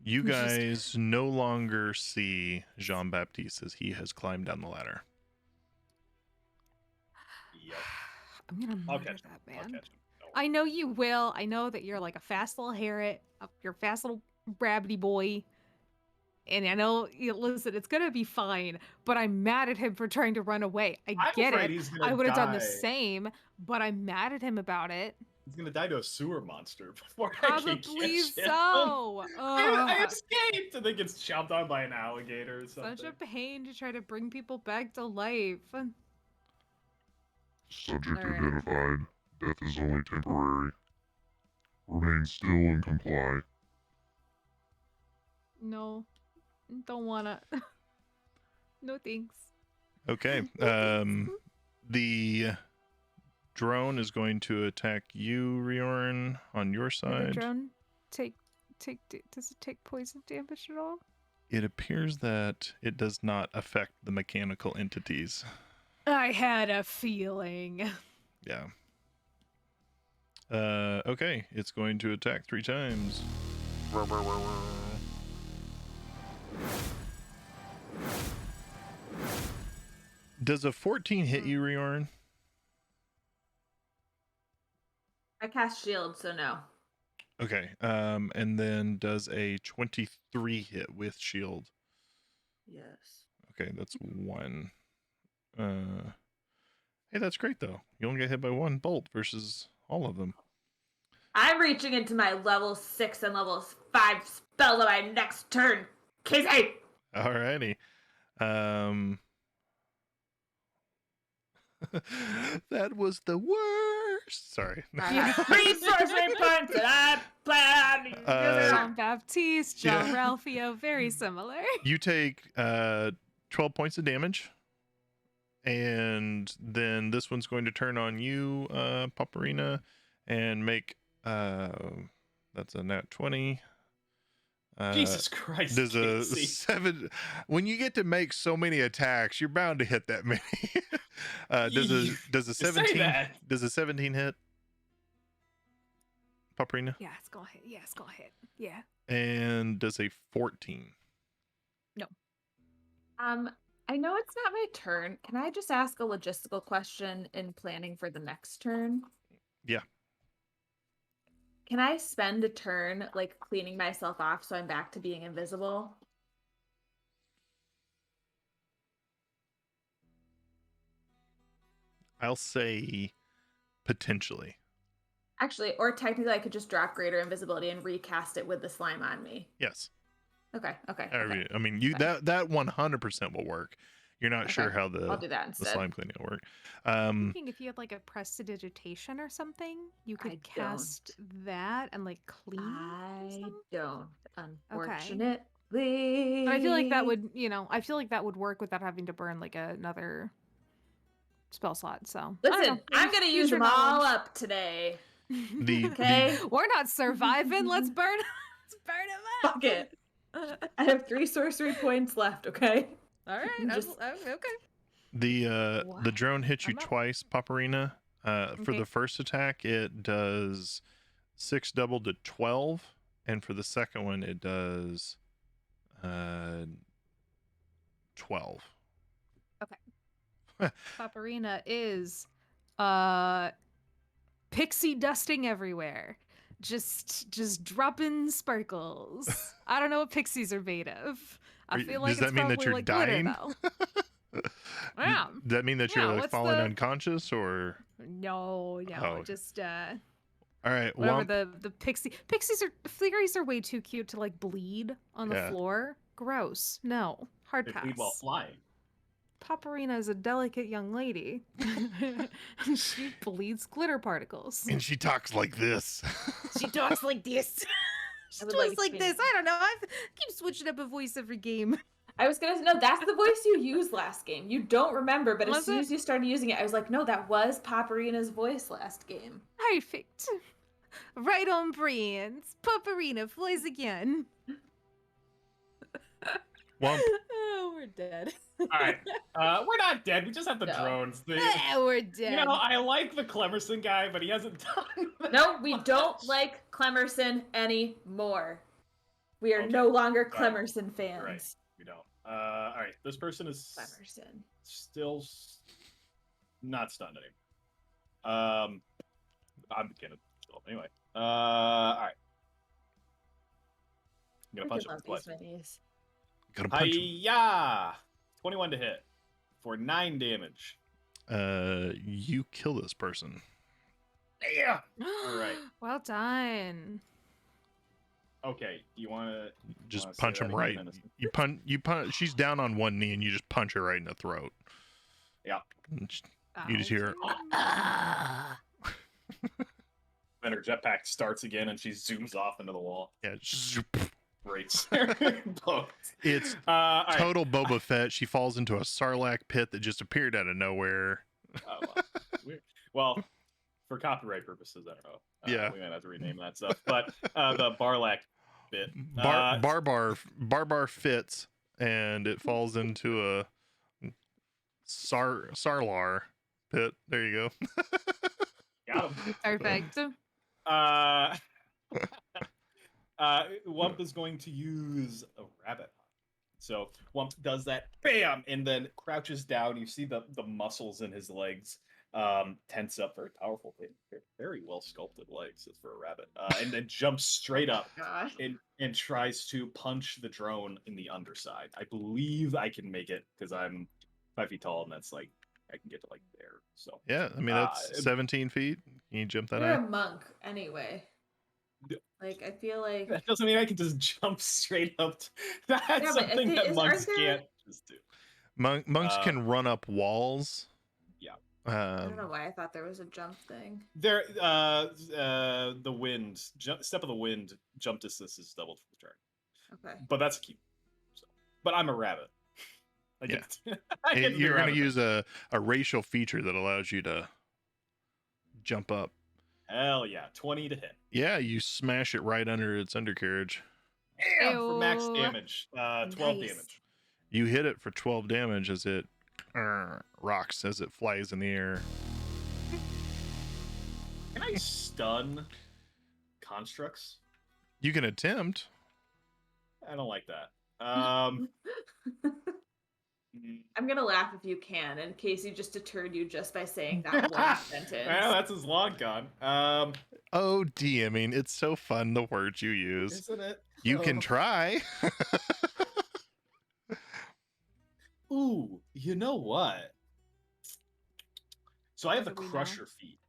You Just- guys no longer see Jean-Baptiste as he has climbed down the ladder. Yep. I'm going to I'll murder catch him. that I'll man. catch him. No. I know you will. I know that you're like a fast little Harriet, you're a fast little rabbity boy. And I know, listen, it's going to be fine, but I'm mad at him for trying to run away. I I'm get afraid it. he's gonna I would have done the die. same, but I'm mad at him about it. He's gonna die to a sewer monster before I can Probably catch him. so. I Ugh. escaped and then gets chomped on by an alligator or something. Such a pain to try to bring people back to life. Subject Alright. identified. Death is only temporary. Remain still and comply. No, don't wanna. No thanks. Okay. The drone is going to attack you, Riorn, on your Did the side. drone does it take poison damage at all? It appears that it does not affect the mechanical entities. I had a feeling. Yeah. Okay. It's going to attack 3 times. Does a 14 hit you, Riorn? I cast shield, so no. Okay. And then does a 23 hit with shield? Yes. Okay, that's 1. Hey, that's great though. You only get hit by 1 bolt versus all of them. I'm reaching into my level 6 and level 5 spells on my next turn. Casey! Alrighty. That was the worst. Sorry. I have 3 sorcery points and I plan on using Jean Baptiste, John yeah. Ralphio, very similar. You take 12 points of damage. And then this one's going to turn on you, Paparina, and make that's a nat 20. Jesus Christ. There's a Casey. 7. When you get to make so many attacks, you're bound to hit that many. Does a say 17 that. does a 17 hit? Paparina? Yeah, it's gonna hit. Yeah, it's gonna hit. Yeah. And does a 14? I know it's not my turn. Can I just ask a logistical question in planning for the next turn? Yeah. Can I spend a turn like cleaning myself off so I'm back to being invisible? I'll say potentially. Actually, or technically I could just drop greater invisibility and recast it with the slime on me. Yes. Okay. I mean, you Fine. that 100% will work. You're not Okay. sure how I'll the do that the instead. slime cleaning will work. I'm thinking if you had like a prestidigitation or something, you I could cast that and like clean. or I something? don't, Okay. unfortunately. But I feel like that would, I feel like that would work without having to burn like another spell slot. So I don't Listen, know, I'm maybe gonna use future them all knowledge. up today. The Okay, We're not surviving. Let's burn. Let's burn them up. fuck it. I have 3 sorcery points left. Okay. All right. Just- Okay. the drone hits you I'm up. twice, Paparina. For Okay. the first attack, it does 6 doubled to 12, and for the second one, it does 12. Paparina is pixie dusting everywhere. Just dropping sparkles. I don't know what pixies are made of. I feel like Does that it's mean that probably you're like dying? glitter though. Yeah. Does that mean that you're Yeah, like what's falling the- unconscious, or No, Oh. just all right? whatever Womp, the fairies are way too cute to like bleed on the Yeah. floor. Gross. No. Hard They pass. bleed while flying. Paparina is a delicate young lady. She bleeds glitter particles. and she talks like this. She talks like this. She I would talks like like to- this. I don't know. I keep switching up a voice every game. I was gonna say, no, that's the voice you used last game. You don't remember, but as Was soon it? as you started using it, I was like, no, that was Paparina's voice last game. Perfect. Right on brand. Paparina flies again. Womp. Oh, we're dead. All right, we're not dead. We just have the No. drones. We're dead. You know, I like the Clemerson guy, but he hasn't done. that No, we much. don't like Clemerson anymore. We are Okay. no longer Sorry. Clemerson fans. You're right. We don't. All right. This person is Clemerson. still not stunned anymore. I'm gonna kill him anyway. All right. I'm gonna punch Freaking him love twice. these minis. Gotta punch him. Hiya! 21 to hit for 9 damage. You kill this person. Yeah. All right. Well done. Okay. You wanna Just wanna say punch that him again, right. Innocent? You punch. She's down on one knee, and you just punch her right in the throat. Yeah. And you just hear. Then her jetpack starts again, and she zooms off into the wall. Yeah. Breaks. Both. It's All right. total Boba Fett. She falls into a Sarlacc pit that just appeared out of nowhere. Oh, well, for copyright purposes, I don't know. Yeah. We might have to rename that stuff. But the Barlack bit. Barbar fits, and it falls into a Sarlar pit. There you go. Got him. Perfect. Wump is going to use a rabbit. So Wump does that, bam, and then crouches down. You see the muscles in his legs tense up. Very powerful, very well sculpted legs for a rabbit. And then jumps straight up Gosh. and tries to punch the drone in the underside. I believe I can make it because I'm 5 feet tall, and that's like I can get to like there. So Yeah, I mean that's 17 feet. Can you jump that You're high? a monk anyway. Like, I feel like that doesn't mean I can just jump straight up. That's Yeah, but I something think- that is monks Arthur- can't just do. Monks can run up walls. Yeah. I don't know why I thought there was a jump thing. There, the wind, step of the wind, jump distance is doubled for the turn. Okay. But that's a key. So, but I'm a rabbit. I Yeah. get, I get to be You're going to rabbit. use a racial feature that allows you to jump up. Hell yeah, 20 to hit. Yeah, you smash it right under its undercarriage. Damn, for max Ew. damage. 12 Nice. damage. You hit it for 12 damage as it rocks as it flies in the air. Can I stun constructs? You can attempt. I don't like that. Mm, I'm gonna laugh if you can, in case he just deterred you just by saying that one sentence. well, that's his long gone. Oh, DMing. It's so fun, the words you use. Isn't it? You can Oh. try. Ooh, you know what? So I have the What do we know? crusher feat.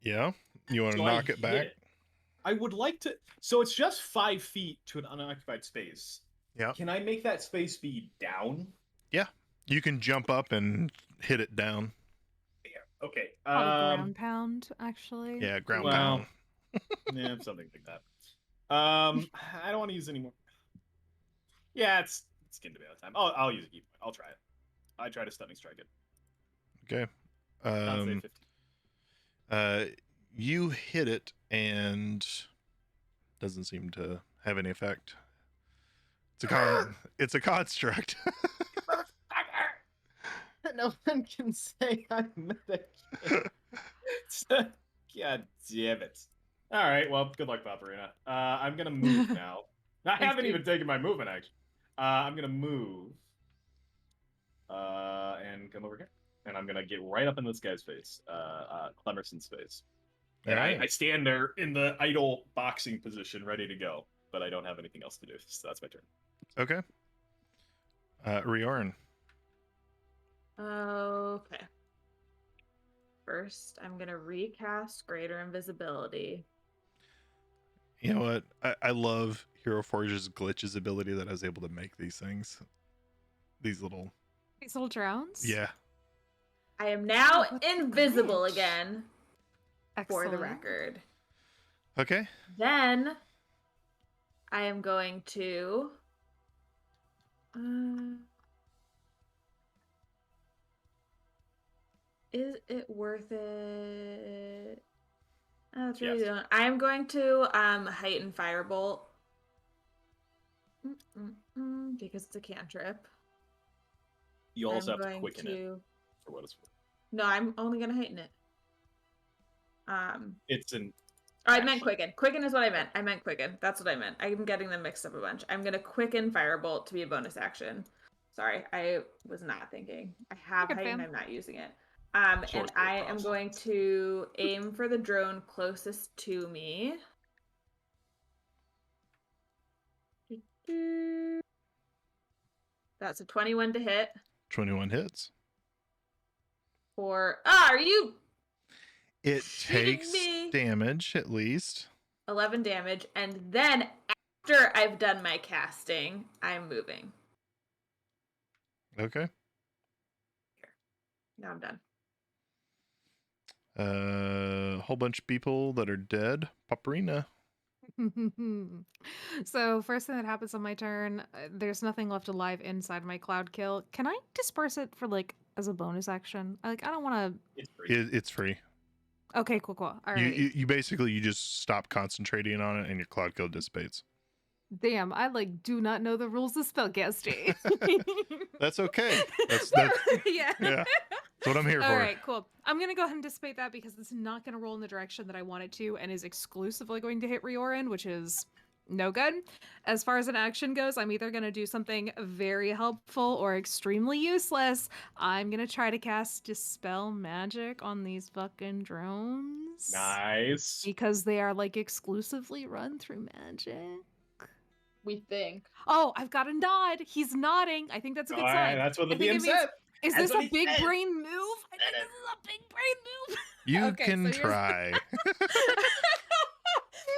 Yeah? You want to So I knock it hit back? I would like to. So it's just 5 feet to an unoccupied space. Yeah. Can I make that space be down? You can jump up and hit it down. Okay. Called a ground pound, actually. Yeah, ground Well, pound. yeah, something like that. I don't want to use any more. Yeah, it's getting to be out of time. I'll use a key point. I'll try it. I try to stunning strike it. Okay. Con save 15. You hit it and doesn't seem to have any effect. It's a construct. No one can say I'm medic. God damn it. All right, well, good luck, Paparina. I'm gonna move now. I haven't dude. even taken my movement action. I'm gonna move. And come over here. And I'm gonna get right up in this guy's face. Clemerson's face. And Alright. I stand there in the idle boxing position, ready to go. But I don't have anything else to do, so that's my turn. Okay. Riorn. Okay. First, I'm gonna recast Greater Invisibility. You know what? I love Hero Forge's glitches ability that I was able to make these things. These little drones? Yeah. I am now Oh, that's invisible glitch. again, for the Excellent. record. Okay. Then I am going to is it worth it? Oh, it's really Yes. don't. I'm going to heighten Firebolt. Because it's a cantrip. You also I'm have to going quicken it for what it's worth. No, I'm only gonna heighten it. It's an Oh, I meant action. quicken. Quicken is what I meant. I meant quicken. That's what I meant. I'm getting them mixed up a bunch. I'm gonna quicken Firebolt to be a bonus action. Sorry, I was not thinking. I have Good, heighten. fam. I'm not using it. Source And code I am cross. going to aim for the drone closest to me. That's a 21 to hit. 21 hits. Are you? It Shitting takes me. damage at least. 11 damage, and then after I've done my casting, I'm moving. Okay. Now I'm done. A whole bunch of people that are dead. Paparina. So first thing that happens on my turn, there's nothing left alive inside my cloud kill. Can I disperse it for like as a bonus action? I don't want to. It's free. It's free. Okay, cool. All right. You basically you just stop concentrating on it and your cloud kill dissipates. Damn, I like do not know the rules of spellcasting. That's okay. That's yeah. That's what I'm here for. All right, cool. I'm gonna go ahead and dissipate that because it's not gonna roll in the direction that I want it to, and is exclusively going to hit Riorin, which is no good. As far as an action goes, I'm either gonna do something very helpful or extremely useless. I'm gonna try to cast Dispel Magic on these fucking drones. Nice. Because they are like exclusively run through magic. We think. Oh, I've got a nod. He's nodding. I think that's a good sign. That's what the I think DM it means- said. Is That's this what a he big said. brain move? I think this is a big brain move. You Okay, can so here's- try.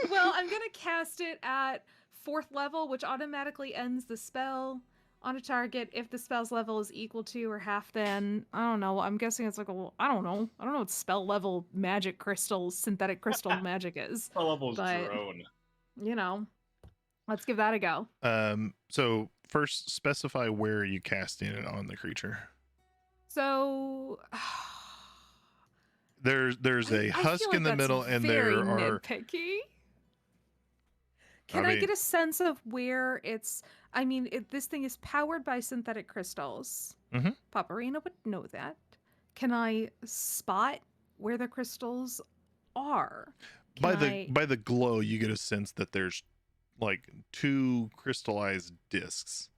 Well, I'm going to cast it at 4th level, which automatically ends the spell on a target if the spell's level is equal to or half then. I don't know. I'm guessing it's like I don't know. I don't know what spell level magic crystal, synthetic crystal magic is. Spell level's But- drone. You know, let's give that a go. So first specify where are you casting it on the creature. So There's a I husk feel in the like middle that's and very there are nitpicky. Can I I mean- get a sense of where it's? I mean, this thing is powered by synthetic crystals. Mhm. Paparina would know that. Can I spot where the crystals are? by Can the glow you get a sense that there's like 2 crystallized discs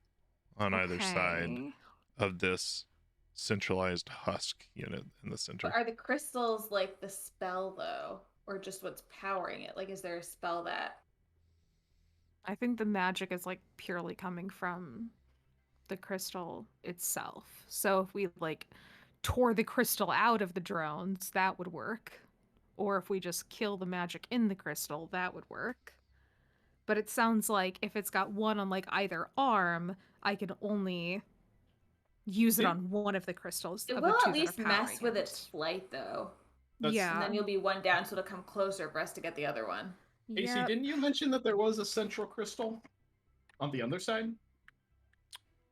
on either side Okay. of this centralized husk unit in the center. But are the crystals like the spell though, or just what's powering it? Like, is there a spell that? I think the magic is like purely coming from the crystal itself. So if we like tore the crystal out of the drones, that would work. Or if we just kill the magic in the crystal, that would work. But it sounds like if it's got one on like either arm, I can only use it Yeah. on one of the crystals. It of the will two at that are least mess powering with it. its flight, though. That's- Yeah. And then you'll be one down, so it'll come closer for us to get the other one. AC, Yep. didn't you mention that there was a central crystal on the other side?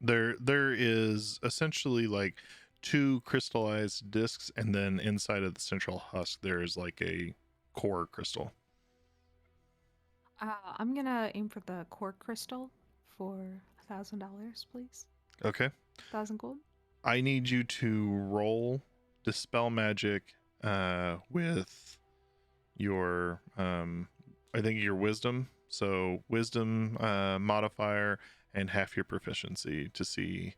There is essentially like 2 crystallized discs, and then inside of the central husk there is like a core crystal. I'm gonna aim for the core crystal for $1,000, please. Okay. 1,000 gold. I need you to roll dispel magic with your I think your wisdom. So wisdom modifier and half your proficiency to see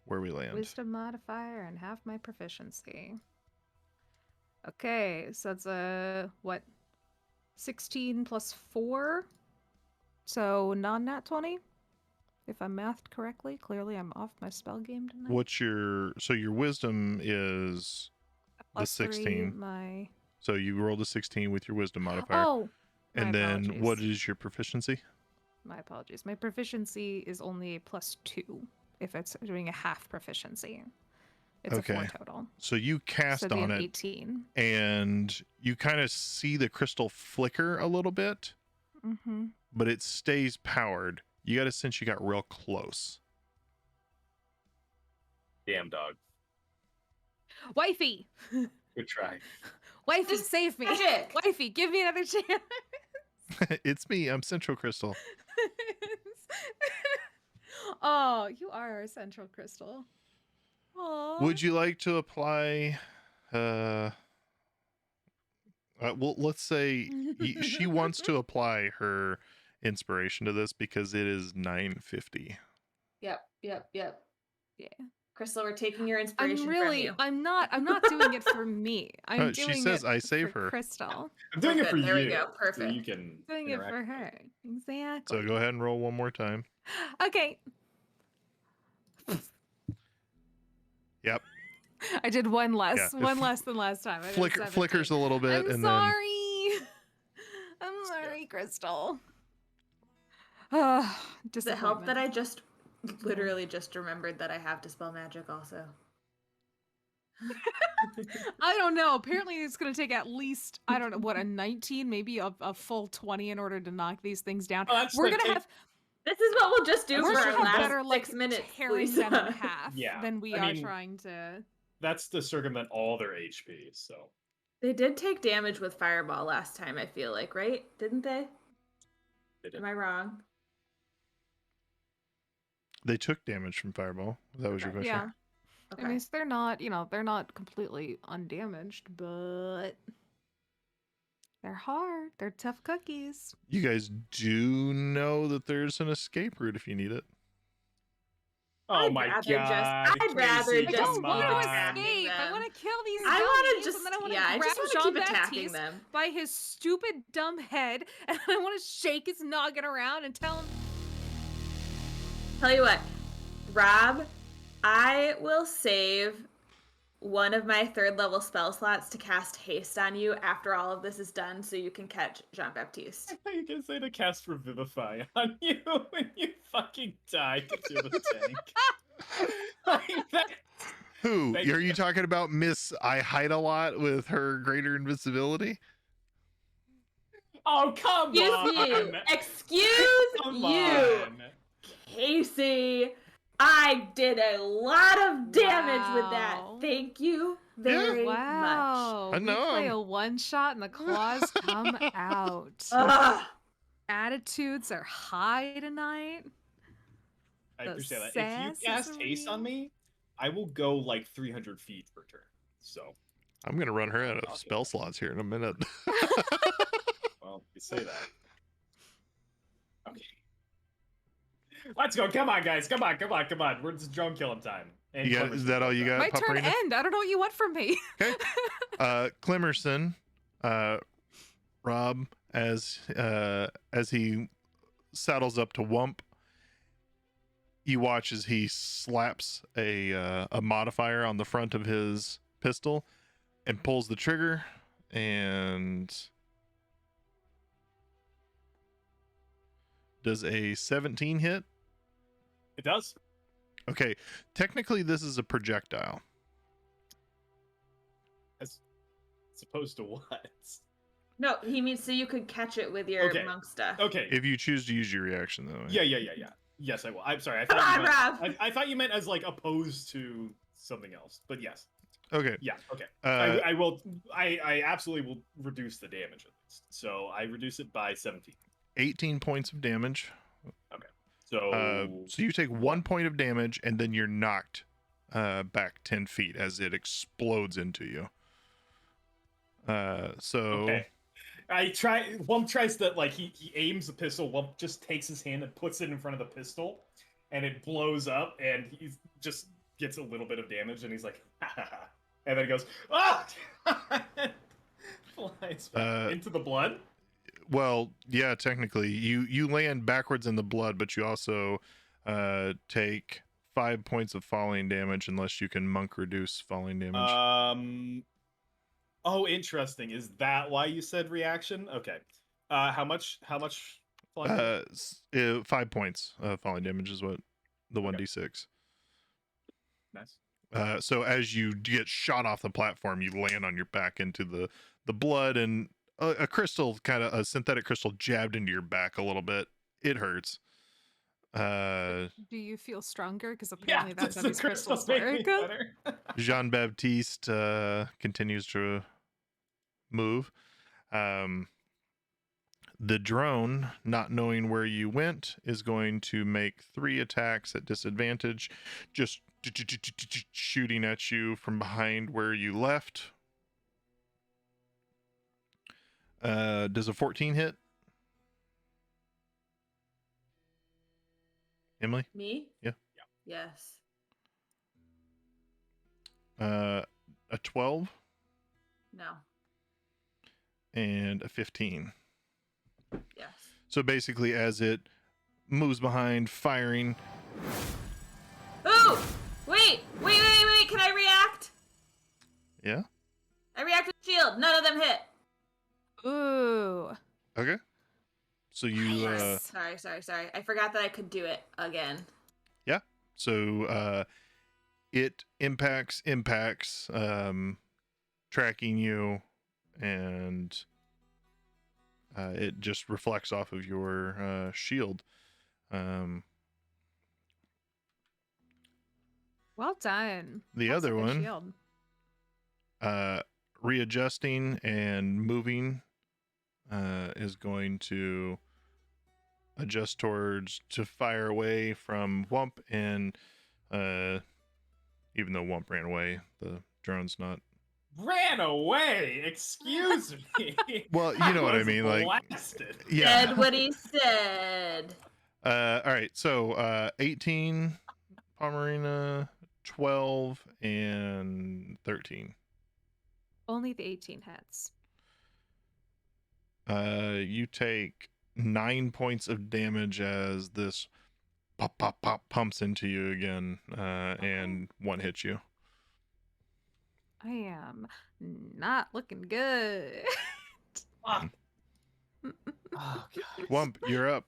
where we land. Wisdom modifier and half my proficiency. Okay, so that's a what? 16 plus 4. So non-nat 20. If I mathed correctly. Clearly I'm off my spell game tonight. What's your wisdom is Plus 16. 3, my so you rolled a 16 with your wisdom modifier. Oh, and my then apologies. what is your proficiency? My apologies. My proficiency is only a plus 2 if it's doing a half proficiency. It's a 4 Okay. total. So you cast So it'd be on an it 18. and you kind of see the crystal flicker a little bit, Mm-hmm. but it stays powered. You got a sense you got real close. Damn dog. Wifey! Good try. Wifey, Just save me! magic. Wifey, give me another chance! It's me. I'm Central Crystal. Oh, you are our central crystal. Aww. Would you like to apply well, let's say she wants to apply her inspiration to this because it is 950. Yep. Yeah. Crystal, we're taking your inspiration I'm from you. I'm not doing it for me. I'm She doing says it I save for her. Crystal. I'm doing it good. for There we you. go. So Perfect. you can Doing it interact for with her. it. Exactly. So go ahead and roll one more time. Okay. Yep. I did one less. Yeah, One less than last time. I did Flickers 17. a little bit, I'm and sorry. I'm sorry, Crystal. Does it help that I just literally just remembered that I have Dispel Magic also? I don't know. Apparently, it's going to take at least, I don't know, what, a 19, maybe a full 20 in order to knock these things down. Oh, that's We're the going to take- have This is what we'll just do we're for gonna our have last better like 6 minutes, tearing please. them in half Yeah, than we I are mean- trying to. That's to circumvent all their HP. So They did take damage with Fireball last time, I feel like, right? Didn't they? they did. Am I wrong? they took damage from Fireball. That was your Okay. question. Yeah. Okay. I mean, so they're not, they're not completely undamaged, but they're hard. They're tough cookies. You guys do know that there's an escape route if you need it. Oh I'd my rather god! I'd rather Casey, I just don't come want to on. escape. I them. want to kill these I want want to just, and then I want yeah, I grab just want to keep attacking Jean-Baptiste them. by his stupid dumb head, and I want to shake his noggin around and tell him, Tell you what, Rob, I will save one of my 3rd level spell slots to cast haste on you after all of this is done so you can catch Jean-Baptiste. I thought you were gonna say to cast Revivify on you when you fucking die because you're the tank. Like that- Who? Thank Are you. you talking about Miss I Hide a Lot with her greater invincibility? Oh come Excuse on! you! Excuse Come you! on! Casey, I did a lot of damage with that. Wow. Thank you very much. wow, I we know. play a one-shot and the claws come out. Ugh. Attitudes are high tonight. I The appreciate that. If sass you is cast haste on real. me, I will go like 300 feet per turn. So, I'm gonna run her out Okay. of spell slots here in a minute. well, you say that. Okay. Let's go. Come on, guys. Come on. We're just drone killing time. And You got- Clemmerson is that all you killing got? My turn Paparina? end. I don't know what you want from me. Clemmerson, Rob, as he saddles up to Wump, you watch as he slaps a modifier on the front of his pistol and pulls the trigger, and does a 17 hit? It does. Okay, technically this is a projectile. As opposed to what? No, he means so you could catch it with your Okay. monk stuff. Okay. If you choose to use your reaction, though. Yeah. Yes, I will. I'm sorry. Come on, Rob. I thought you meant as like opposed to something else. But yes. Okay. Yeah. Okay. Uh, I will. I absolutely will reduce the damage at least. So I reduce it by 17. 18 points of damage. So. So you take 1 point of damage, and then you're knocked back 10 feet as it explodes into you. Okay. Wump tries to, like, he aims the pistol. Wump just takes his hand and puts it in front of the pistol, and it blows up, and he just gets a little bit of damage, and he's like, ha ha ha. And then he goes, ah! Flies back into the blood. Well, yeah, technically, you land backwards in the blood, but you also take 5 points of falling damage unless you can monk reduce falling damage. Oh, interesting. Is that why you said reaction? Okay. How much falling damage? 5 points of falling damage is what the 1d6. Nice. So as you get shot off the platform, you land on your back into the blood, and a crystal, kind of a synthetic crystal, jabbed into your back a little bit. It hurts. Do you feel stronger? Because Yeah, apparently that's does how the these crystal crystals make me work. better? Jean Baptiste continues to move. The drone, not knowing where you went, is going to make 3 attacks at disadvantage, just shooting at you from behind where you left. Does a 14 hit? Emily? Me? Yeah. Yes. A 12 No. and a 15. Yes. So basically, as it moves behind, firing. Oh! Wait! Can I react? Yeah. I react with shield. None of them hit. Ooh. Okay. So you. Sorry. I forgot that I could do it again. Yeah. So it impacts, tracking you, and it just reflects off of your shield. Well done. The That's a other good one, shield. readjusting and moving, is going to adjust to fire away from Wump, and even though Wump ran away, the drone's not. Ran away. Excuse me. Well, you know what I was mean, like, blasted. yeah. Said what he said. All right, so 18 Pomerina, 12 and 13. Only the 18 hits. You take 9 points of damage as this pop pumps into you again, and one hits you. I am not looking good. Fuck. Oh, God. Wump, you're up.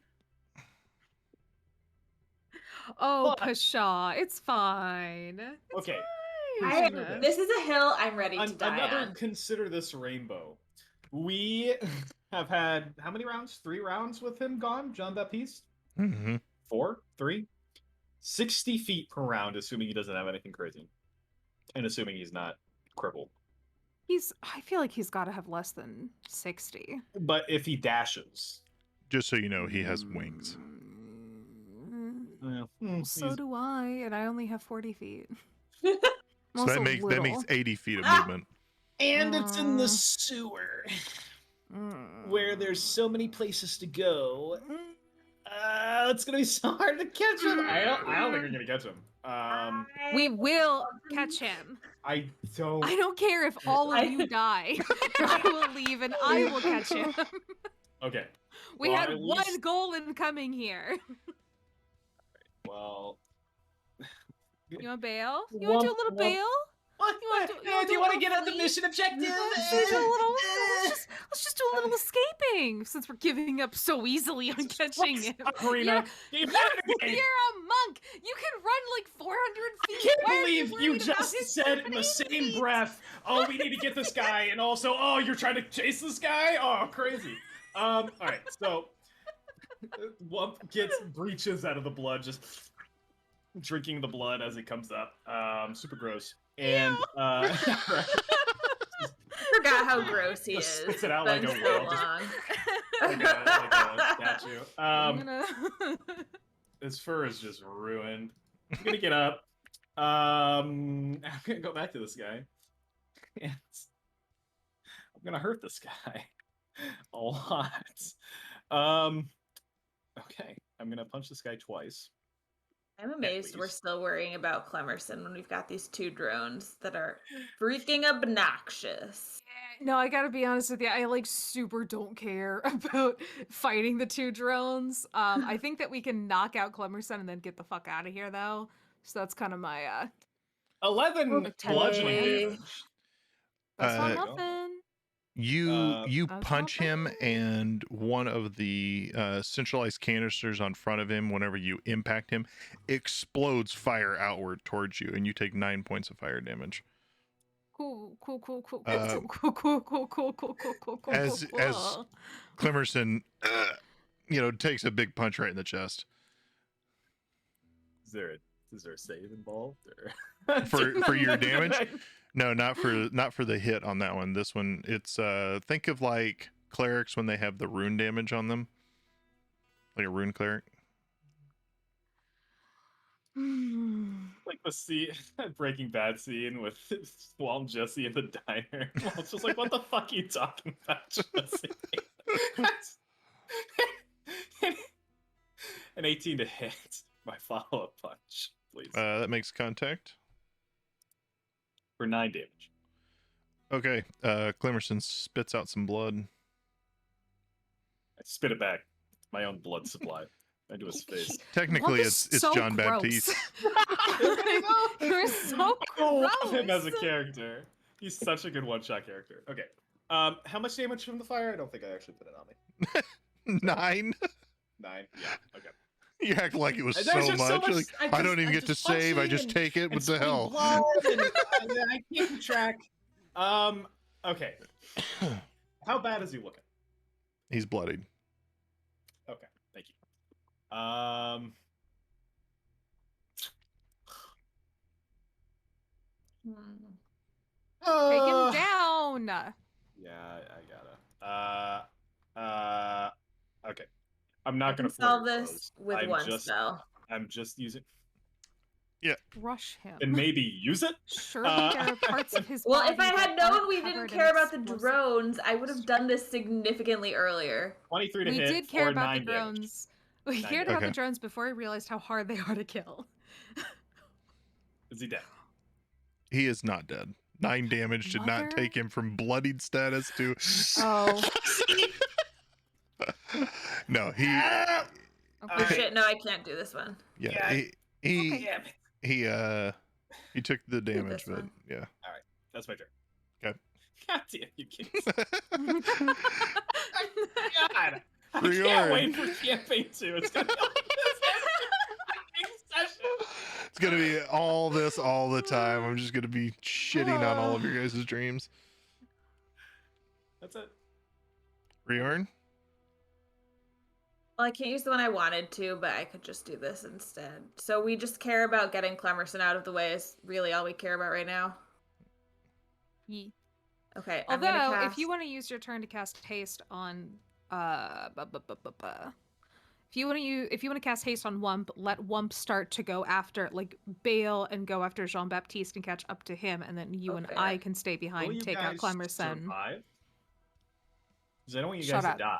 Oh, Fuck. Pshaw, it's fine. It's Okay. fine. This is a hill I'm ready to die Another on. consider this rainbow. We have had how many rounds? 3 rounds with him gone, Jean Baptiste? Mm-hmm. 4? 3? 60 feet per round, assuming he doesn't have anything crazy. And assuming he's not crippled. I feel like he's got to have less than 60. But if he dashes. Just so you know, he has wings. So do I, and I only have 40 feet. So that makes 80 feet of movement. And it's in the sewer, where there's so many places to go. It's gonna be so hard to catch him. I don't think we're gonna catch him. We will catch him. I I don't. don't care if all of you die. I will leave and I will catch him. Okay. We Well, had at one least- goal in coming here. Well. You want bail? You want to do a little bail? What? Do you want to get on the mission objective? Let's just do a little escaping since we're giving up so easily on catching him. Karina, You're a monk. You can run like 400 feet. I can't Why are believe you worried about just his said in the 780 same feet? breath. oh, we need to get this guy, and also, oh, you're trying to chase this guy? Oh, crazy. All right, so Wump breaches out of the blood, just drinking the blood as it comes up. Super gross. And Forgot how gross he Just is. spits it out Been like a so whale. long. like a statue. I'm gonna... His fur is just ruined. I'm gonna get up. I'm gonna go back to this guy. And I'm gonna hurt this guy a lot. Okay, I'm gonna punch this guy twice. I'm amazed we're least. still worrying about Clemerson when we've got these 2 drones that are freaking obnoxious. No, I gotta be honest with you. I like super don't care about fighting the 2 drones. I think that we can knock out Clemerson and then get the fuck out of here, though. So that's kind of my 11 bludgeoning Okay. damage. that's not Uh, nothing. You That's punch not him, bad. and one of the centralized canisters on front of him, whenever you impact him, explodes fire outward towards you, and you take 9 points of fire damage. Cool. Uh, Cool. as Clemerson, takes a big punch right in the chest. Is there a save involved? Or... For your damage? No, not for the hit on that one. This one, it's think of like clerics when they have the rune damage on them, like a rune cleric. Like the scene, Breaking Bad scene with Swamp Jesse in the diner. It's just like, what the fuck are you talking about, Jesse? An 18 to hit. My follow-up punch, please. That makes contact. For 9 damage. Okay, Clemerson spits out some blood. I spit it back. My own blood supply into his face. Technically, Wump it's is so John gross. Baptiste. You're so I love him gross. as a character. He's such a good one-shot character. Okay. How much damage from the fire? I don't think I actually put it on me. 9. 9? Yeah, okay. You act like it was There's so just so much. You're much- like, I don't even get to save. I punching just take it. and What the spitting hell? blood and I can't keep track. Okay. How bad is he looking? He's bloodied. Okay, thank you. Take him down. Yeah, I gotta. Okay. I'm I not can gonna solve flurry this blows. with one spell. I'm just using Rush him. and maybe use it. Surely there are parts of his Well, body if I had that aren't known we didn't covered in care about the explosive- drones, I would have done this significantly earlier. 23 to We hit. did care for about the 9 damage. drones. We 9 cared about the Okay. drones before we realized how hard they are to kill. Is he dead? He is not dead. 9 damage did Mother? not take him from bloodied status to. Oh. No, he. Okay. Oh shit, no, I can't do this one. Yeah, Yeah. he Damn it. he took the damage, this but one. yeah. That's my turn. Okay. God damn you kids. God. I can't Riordan. wait for campaign 2. It's gonna be like this every fucking session. It's gonna be all this all the time. I'm just gonna be shitting on all of your guys' dreams. That's it. Riorn? Well, I can't use the one I wanted to, but I could just do this instead. So we just care about getting Clemerson out of the way is really all we care about right now. Ye- Okay, I'm gonna Although, cast... if you want to use your turn to cast haste on, if you want to cast haste on Wump, let Wump start to go after, like, bail and go after Jean Baptiste and catch up to him, and then you and Okay. I can stay Will behind, you take out guys Clemerson. survive? Because I don't want you Shut guys up. to die.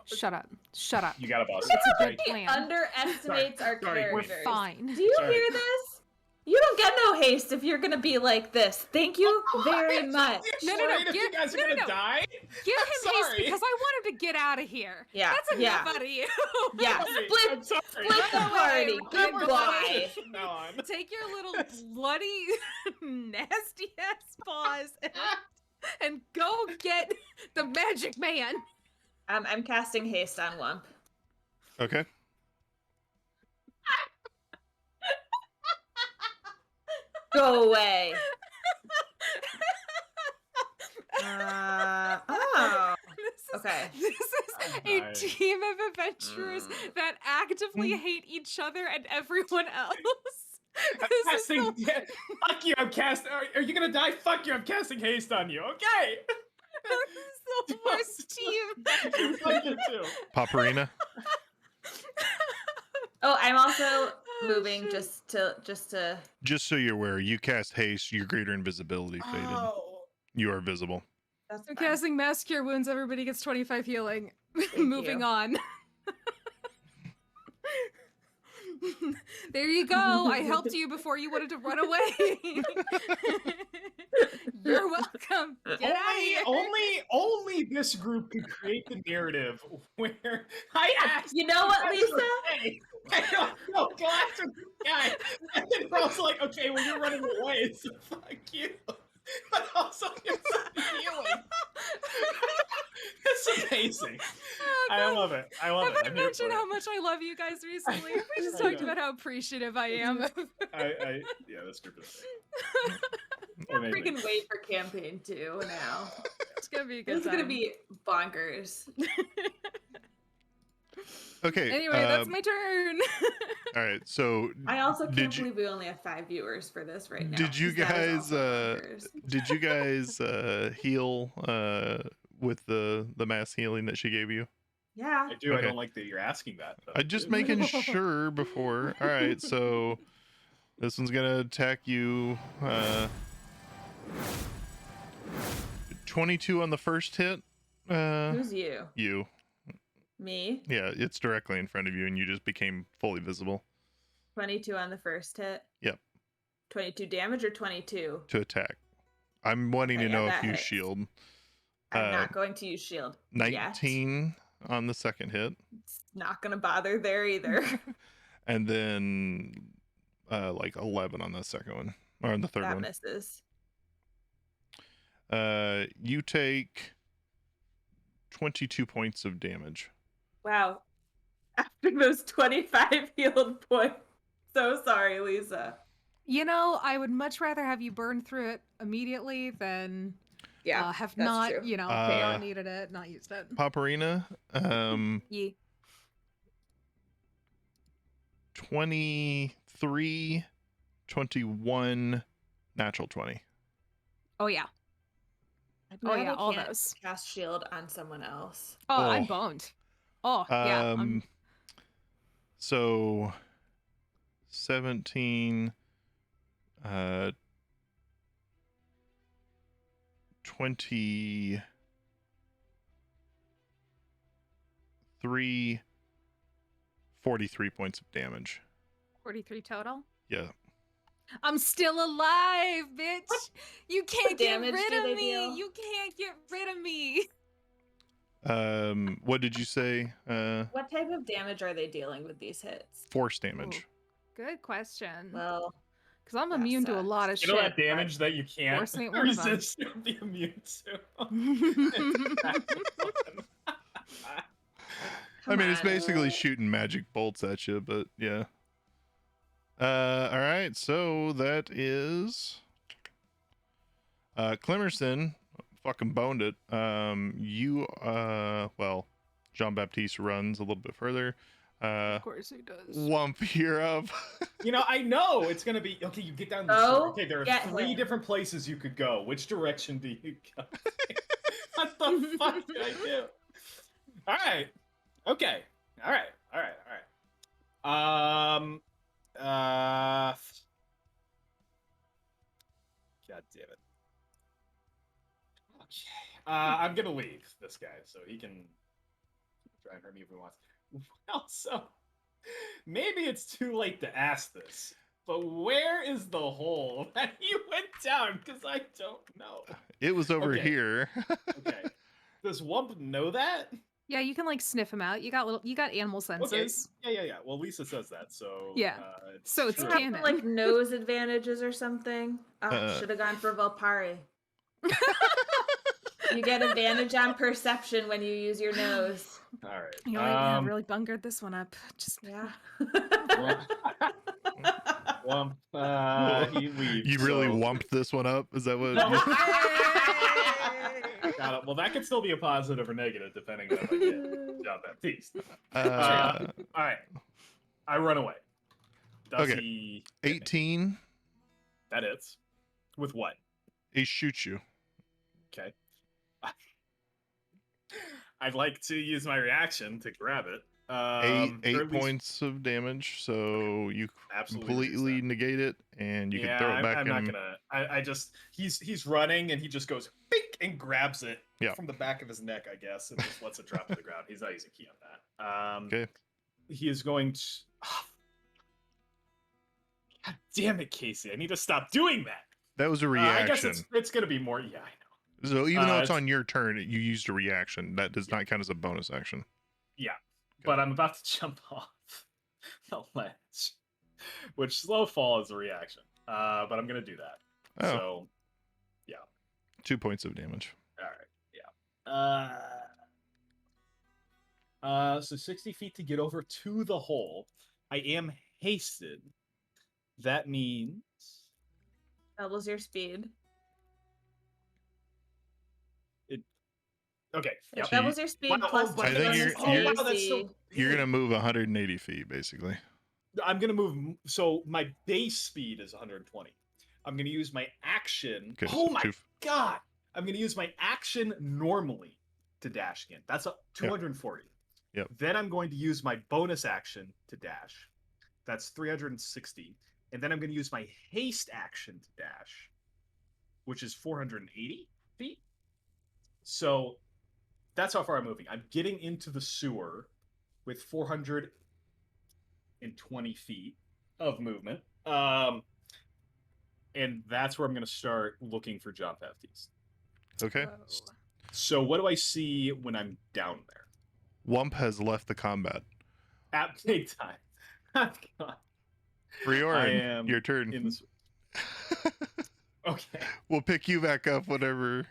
Shut up. Shut up. You got a boss. It's a Sorry. good He plan. underestimates our Sorry, we're characters. We're fine. Do you Sorry. hear this? You don't get no haste if you're gonna be like this. Thank you very much. No, If you guys are gonna die. Give him I'm haste sorry. because I want him to get out of here. Yeah, That's enough yeah. out of you. Yeah, I'm sorry. split the party. Run Goodbye. From now on. Take your little bloody, nasty ass paws and go get the magic man. I'm casting haste on Wump. Okay. Go away. Oh. Okay. This is Oh, a nice. team of adventurers that actively hate each other and everyone else. This is Casting. Fuck you! I'm casting. Are you gonna die? Fuck you! I'm casting haste on you. Okay. the worst team. Fuck you too. Paparina. Oh, I'm also Oh, moving shit. just to. Just so you're aware, you cast haste, your greater invisibility faded. Oh. You are visible. That's I'm fine. casting Mass Cure Wounds. Everybody gets 25 healing. Thank Moving you. on. There you go. I helped you before you wanted to run away. You're welcome. Get out of here. Only this group could create the narrative where I asked. You know what, Lisa? Okay. I don't know. Go after this guy. And then we're also like, okay, well, you're running away, so fuck you. But also, give some healing. It's amazing. I love it. I love Have it. I I'm here mentioned for how it. much I love you guys recently? Have we just I talked know. about how appreciative I am? Yeah, this group is amazing. Freaking wait for campaign 2 now. It's gonna be a good This is gonna time. be bonkers. Okay. Anyway, that's my turn. All right. So I also can't Did you- believe we only have 5 viewers for this right now. Did you because that is guys, also bonkers. did you guys heal with the mass healing that she gave you? Yeah. I do. I Okay. don't like that you're asking that. Though. I'm just making sure before. All right. So this one's gonna attack you. 22 on the first hit. Who's you? You. Me. Yeah, it's directly in front of you, and you just became fully visible 22 on the first hit. Yep. 22 damage or 22? to attack. I'm wanting Okay, to yeah, know if that you hits. shield. I'm not going to use shield. yet. 19 on the second hit, It's not gonna bother there either. and then like 11 on the second one, or on the third that one. misses. You take 22 points of damage. Wow. After those 25 healed points. So sorry, Lisa. You know, I would much rather have you burn through it immediately than Yeah. have that's not, true. not needed it, not used it. Paparina, Yeah. 23, 21, natural 20. Oh yeah. I'm Oh, glad yeah, I all can't those. cast shield on someone else. Oh, I'm Oh. boned. Oh yeah. So 17, 23, 43 points of damage. 43 total. Yeah. I'm still alive, bitch. You can't get damage rid do of they me. deal? You can't get rid of me. What did you say? What type of damage are they dealing with these hits? Force damage. Good question. Well, Because I'm that immune to a sucks. lot of You shit. know that damage that you can't Force ain't one of them. resist or be immune to. I mean, it's Come on. basically shooting magic bolts at you, but yeah. All right, so that is Clemerson fucking boned it. Well, Jean-Baptiste runs a little bit further. Of course he does. Wump, you're up. You know, I know it's gonna be okay. You get down the Oh, okay. There are get 3 him. different places you could go. Which direction do you go? What the fuck did I do? All right. Okay. All right. All right. All right. God damn it. Okay. I'm gonna leave this guy so he can try and hurt me if he wants. Also, maybe it's too late to ask this, But where is the hole that he went down? Because I don't know. It was over Okay. here. Okay. Does Wump know that? Yeah, you can like sniff him out. You got animal senses. Okay. Yeah. Well, Lisa says that, so Yeah. So it's Do you true. have canon. like nose advantages or something? Should have gone for Valpari. You get advantage on perception when you use your nose. All right. You're like, yeah, really bungered this one up. Just Yeah. Wump. He leaves. You really so- wumped this one up? Is that what? Got it. Well, that could still be a positive or negative depending on if I get John Baptiste. Uh, All right. I run away. Does Okay. he? hit me? 18. That is. With what? He shoots you. Okay. I'd like to use my reaction to grab it. Eight or at least- points of damage, so you Absolutely completely reduce negate it, and you yeah, can throw it back I'm in. not gonna. I just he's running and he just goes bink and grabs it Yeah. from the back of his neck, I guess, and just lets it drop to the ground. He's not using key on that. Okay. He is going to. God damn it, Casey! I need to stop doing that. That was a I guess reaction. it's gonna be more. Yeah, I know. So even though it's it's- on your turn, you used a reaction. That does not count as a bonus action. Yeah, but I'm about to jump off the ledge, which slow fall is a reaction. But I'm gonna do that. Oh. So 2 points of damage. all right, yeah. So 60 feet to get over to the hole. I am hasted. That means Doubles your speed. okay. Yep. Doubles your speed Wow, plus but I think bonus you're- AC. wow, that's so You're big. gonna move 180 feet, basically. I'm gonna move. So my base speed is 120. I'm gonna use my action. Okay, Oh so my god! I'm gonna use my action normally to dash again. That's a 240. Yep. Then I'm going to use my bonus action to dash. That's 360. And then I'm gonna use my haste action to dash, which is 480 feet. So that's how far I'm moving. I'm getting into the sewer with 420 feet of movement. And that's where I'm going to start looking for John Baptiste. Okay. Whoa. So what do I see when I'm down there? Wump has left the combat. At big time. I'm gone. I Riorin, am your turn. in the sewer. Okay. We'll pick you back up whenever.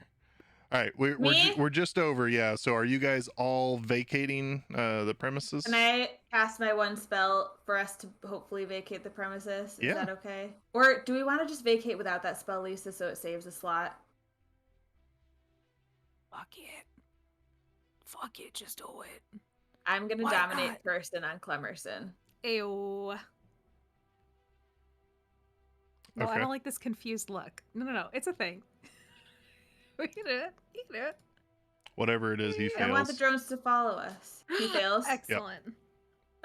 All right, Me? we're just over. Yeah. So are you guys all vacating the premises? Can I cast my one spell for us to hopefully vacate the premises? Is Yeah. that okay? Or do we want to just vacate without that spell, Lisa, so it saves a slot? Fuck it, just do it. I'm gonna Why dominate not? person on Clemerson. Ew. No, I Okay. don't like this confused look. No. It's a thing. We can do it. You can do it. Whatever it is, he I want the fails. drones to follow us. He fails. Excellent.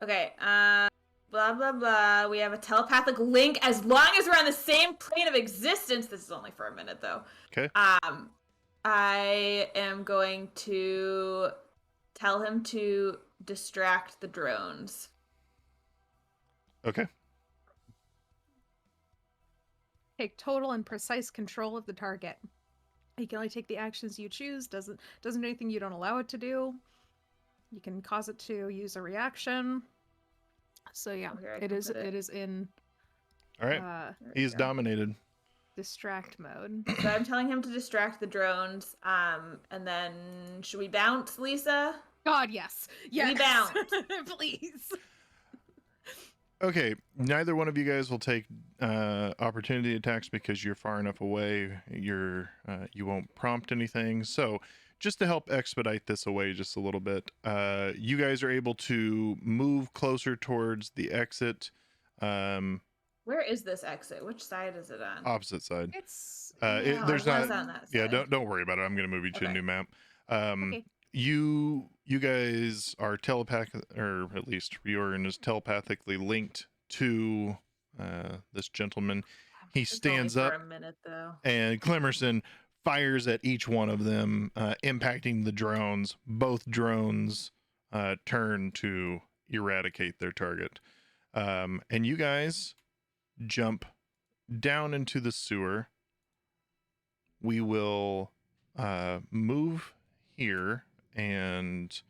Okay, blah blah blah. We have a telepathic link as long as we're on the same plane of existence. This is only for a minute though. Okay. I am going to tell him to distract the drones. Okay. Take total and precise control of the target. You can only take the actions you choose. Doesn't do anything you don't allow it to do. You can cause it to use a reaction. So yeah, Oh, here, I it can is put it. it is in All right. There He we is go. dominated. distract mode. So I'm telling him to distract the drones. And then should we bounce, Lisa? God, yes. Yes. bounce. Please. Okay. Neither one of you guys will take opportunity attacks because you're far enough away. You won't prompt anything. So just to help expedite this away just a little bit, you guys are able to move closer towards the exit. Where is this exit? Which side is it on? Opposite side. It's There's it was not. on that Yeah, side. don't worry about it. I'm gonna move you to a Okay. new map. Okay. You guys are telepathic, or at least Riorin is telepathically linked to this gentleman. He It's only stands for up, a minute though. and Clemerson fires at each one of them, impacting the drones. Both drones turn to eradicate their target. And you guys jump down into the sewer. We will move here, and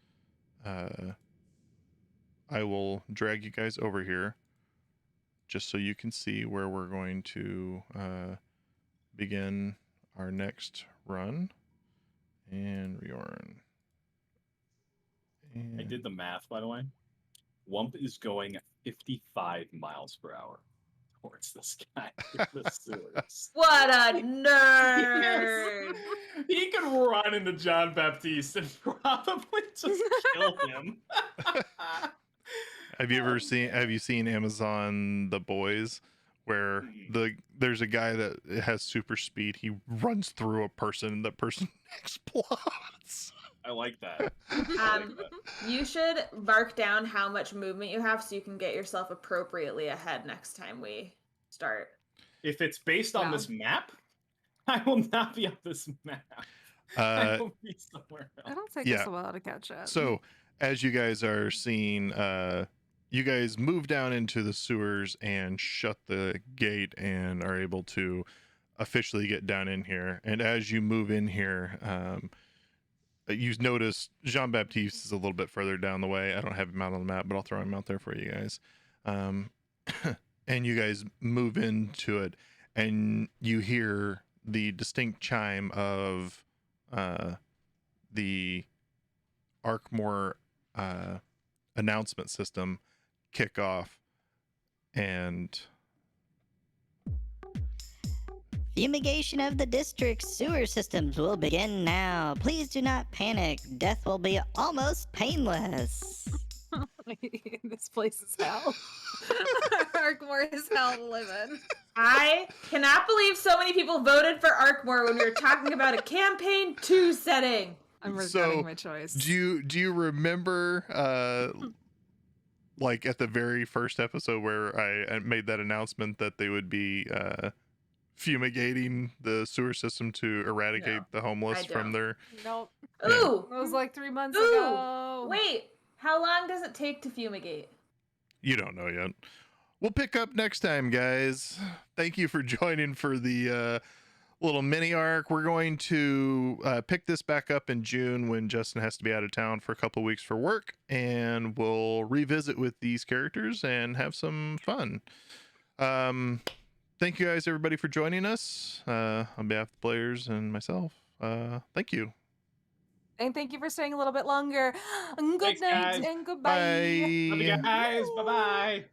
I will drag you guys over here just so you can see where we're going to begin our next run. And Riorn. I did the math, by the way. Wump is going 55 miles per hour towards this guy through the sewers. What a nerd! Yes. He could run into John Baptiste and probably just kill him. Have you seen Amazon The Boys, where there's a guy that has super speed, he runs through a person and that person explodes. I like that. You should mark down how much movement you have so you can get yourself appropriately ahead next time we start. If it's based on this map, I will not be on this map. I will be somewhere else. It'll take us a while to catch up. So as you guys are seeing, you guys move down into the sewers and shut the gate and are able to officially get down in here. And as you move in here, you notice Jean-Baptiste is a little bit further down the way. I don't have him out on the map, but I'll throw him out there for you guys. And you guys move into it, and you hear the distinct chime of the Arcmore announcement system kick off, and fumigation of the district's sewer systems will begin now. Please do not panic. Death will be almost painless. This place is hell. Arcmore is hell to live in. I cannot believe so many people voted for Arcmore when we were talking about a campaign 2 setting. I'm regretting my choice. Do you remember like at the very first episode where I made that announcement that they would be fumigating the sewer system to eradicate the homeless from their... Nope. Ooh! It was like 3 months ago. Wait, how long does it take to fumigate? You don't know yet. We'll pick up next time, guys. Thank you for joining for the little mini arc. We're going to pick this back up in June when Justin has to be out of town for a couple weeks for work, and we'll revisit with these characters and have some fun. Thank you guys, everybody, for joining us on behalf of the players and myself. Thank you. And thank you for staying a little bit longer. Good Thanks, night guys. and goodbye. Bye. Love you guys. Bye-bye.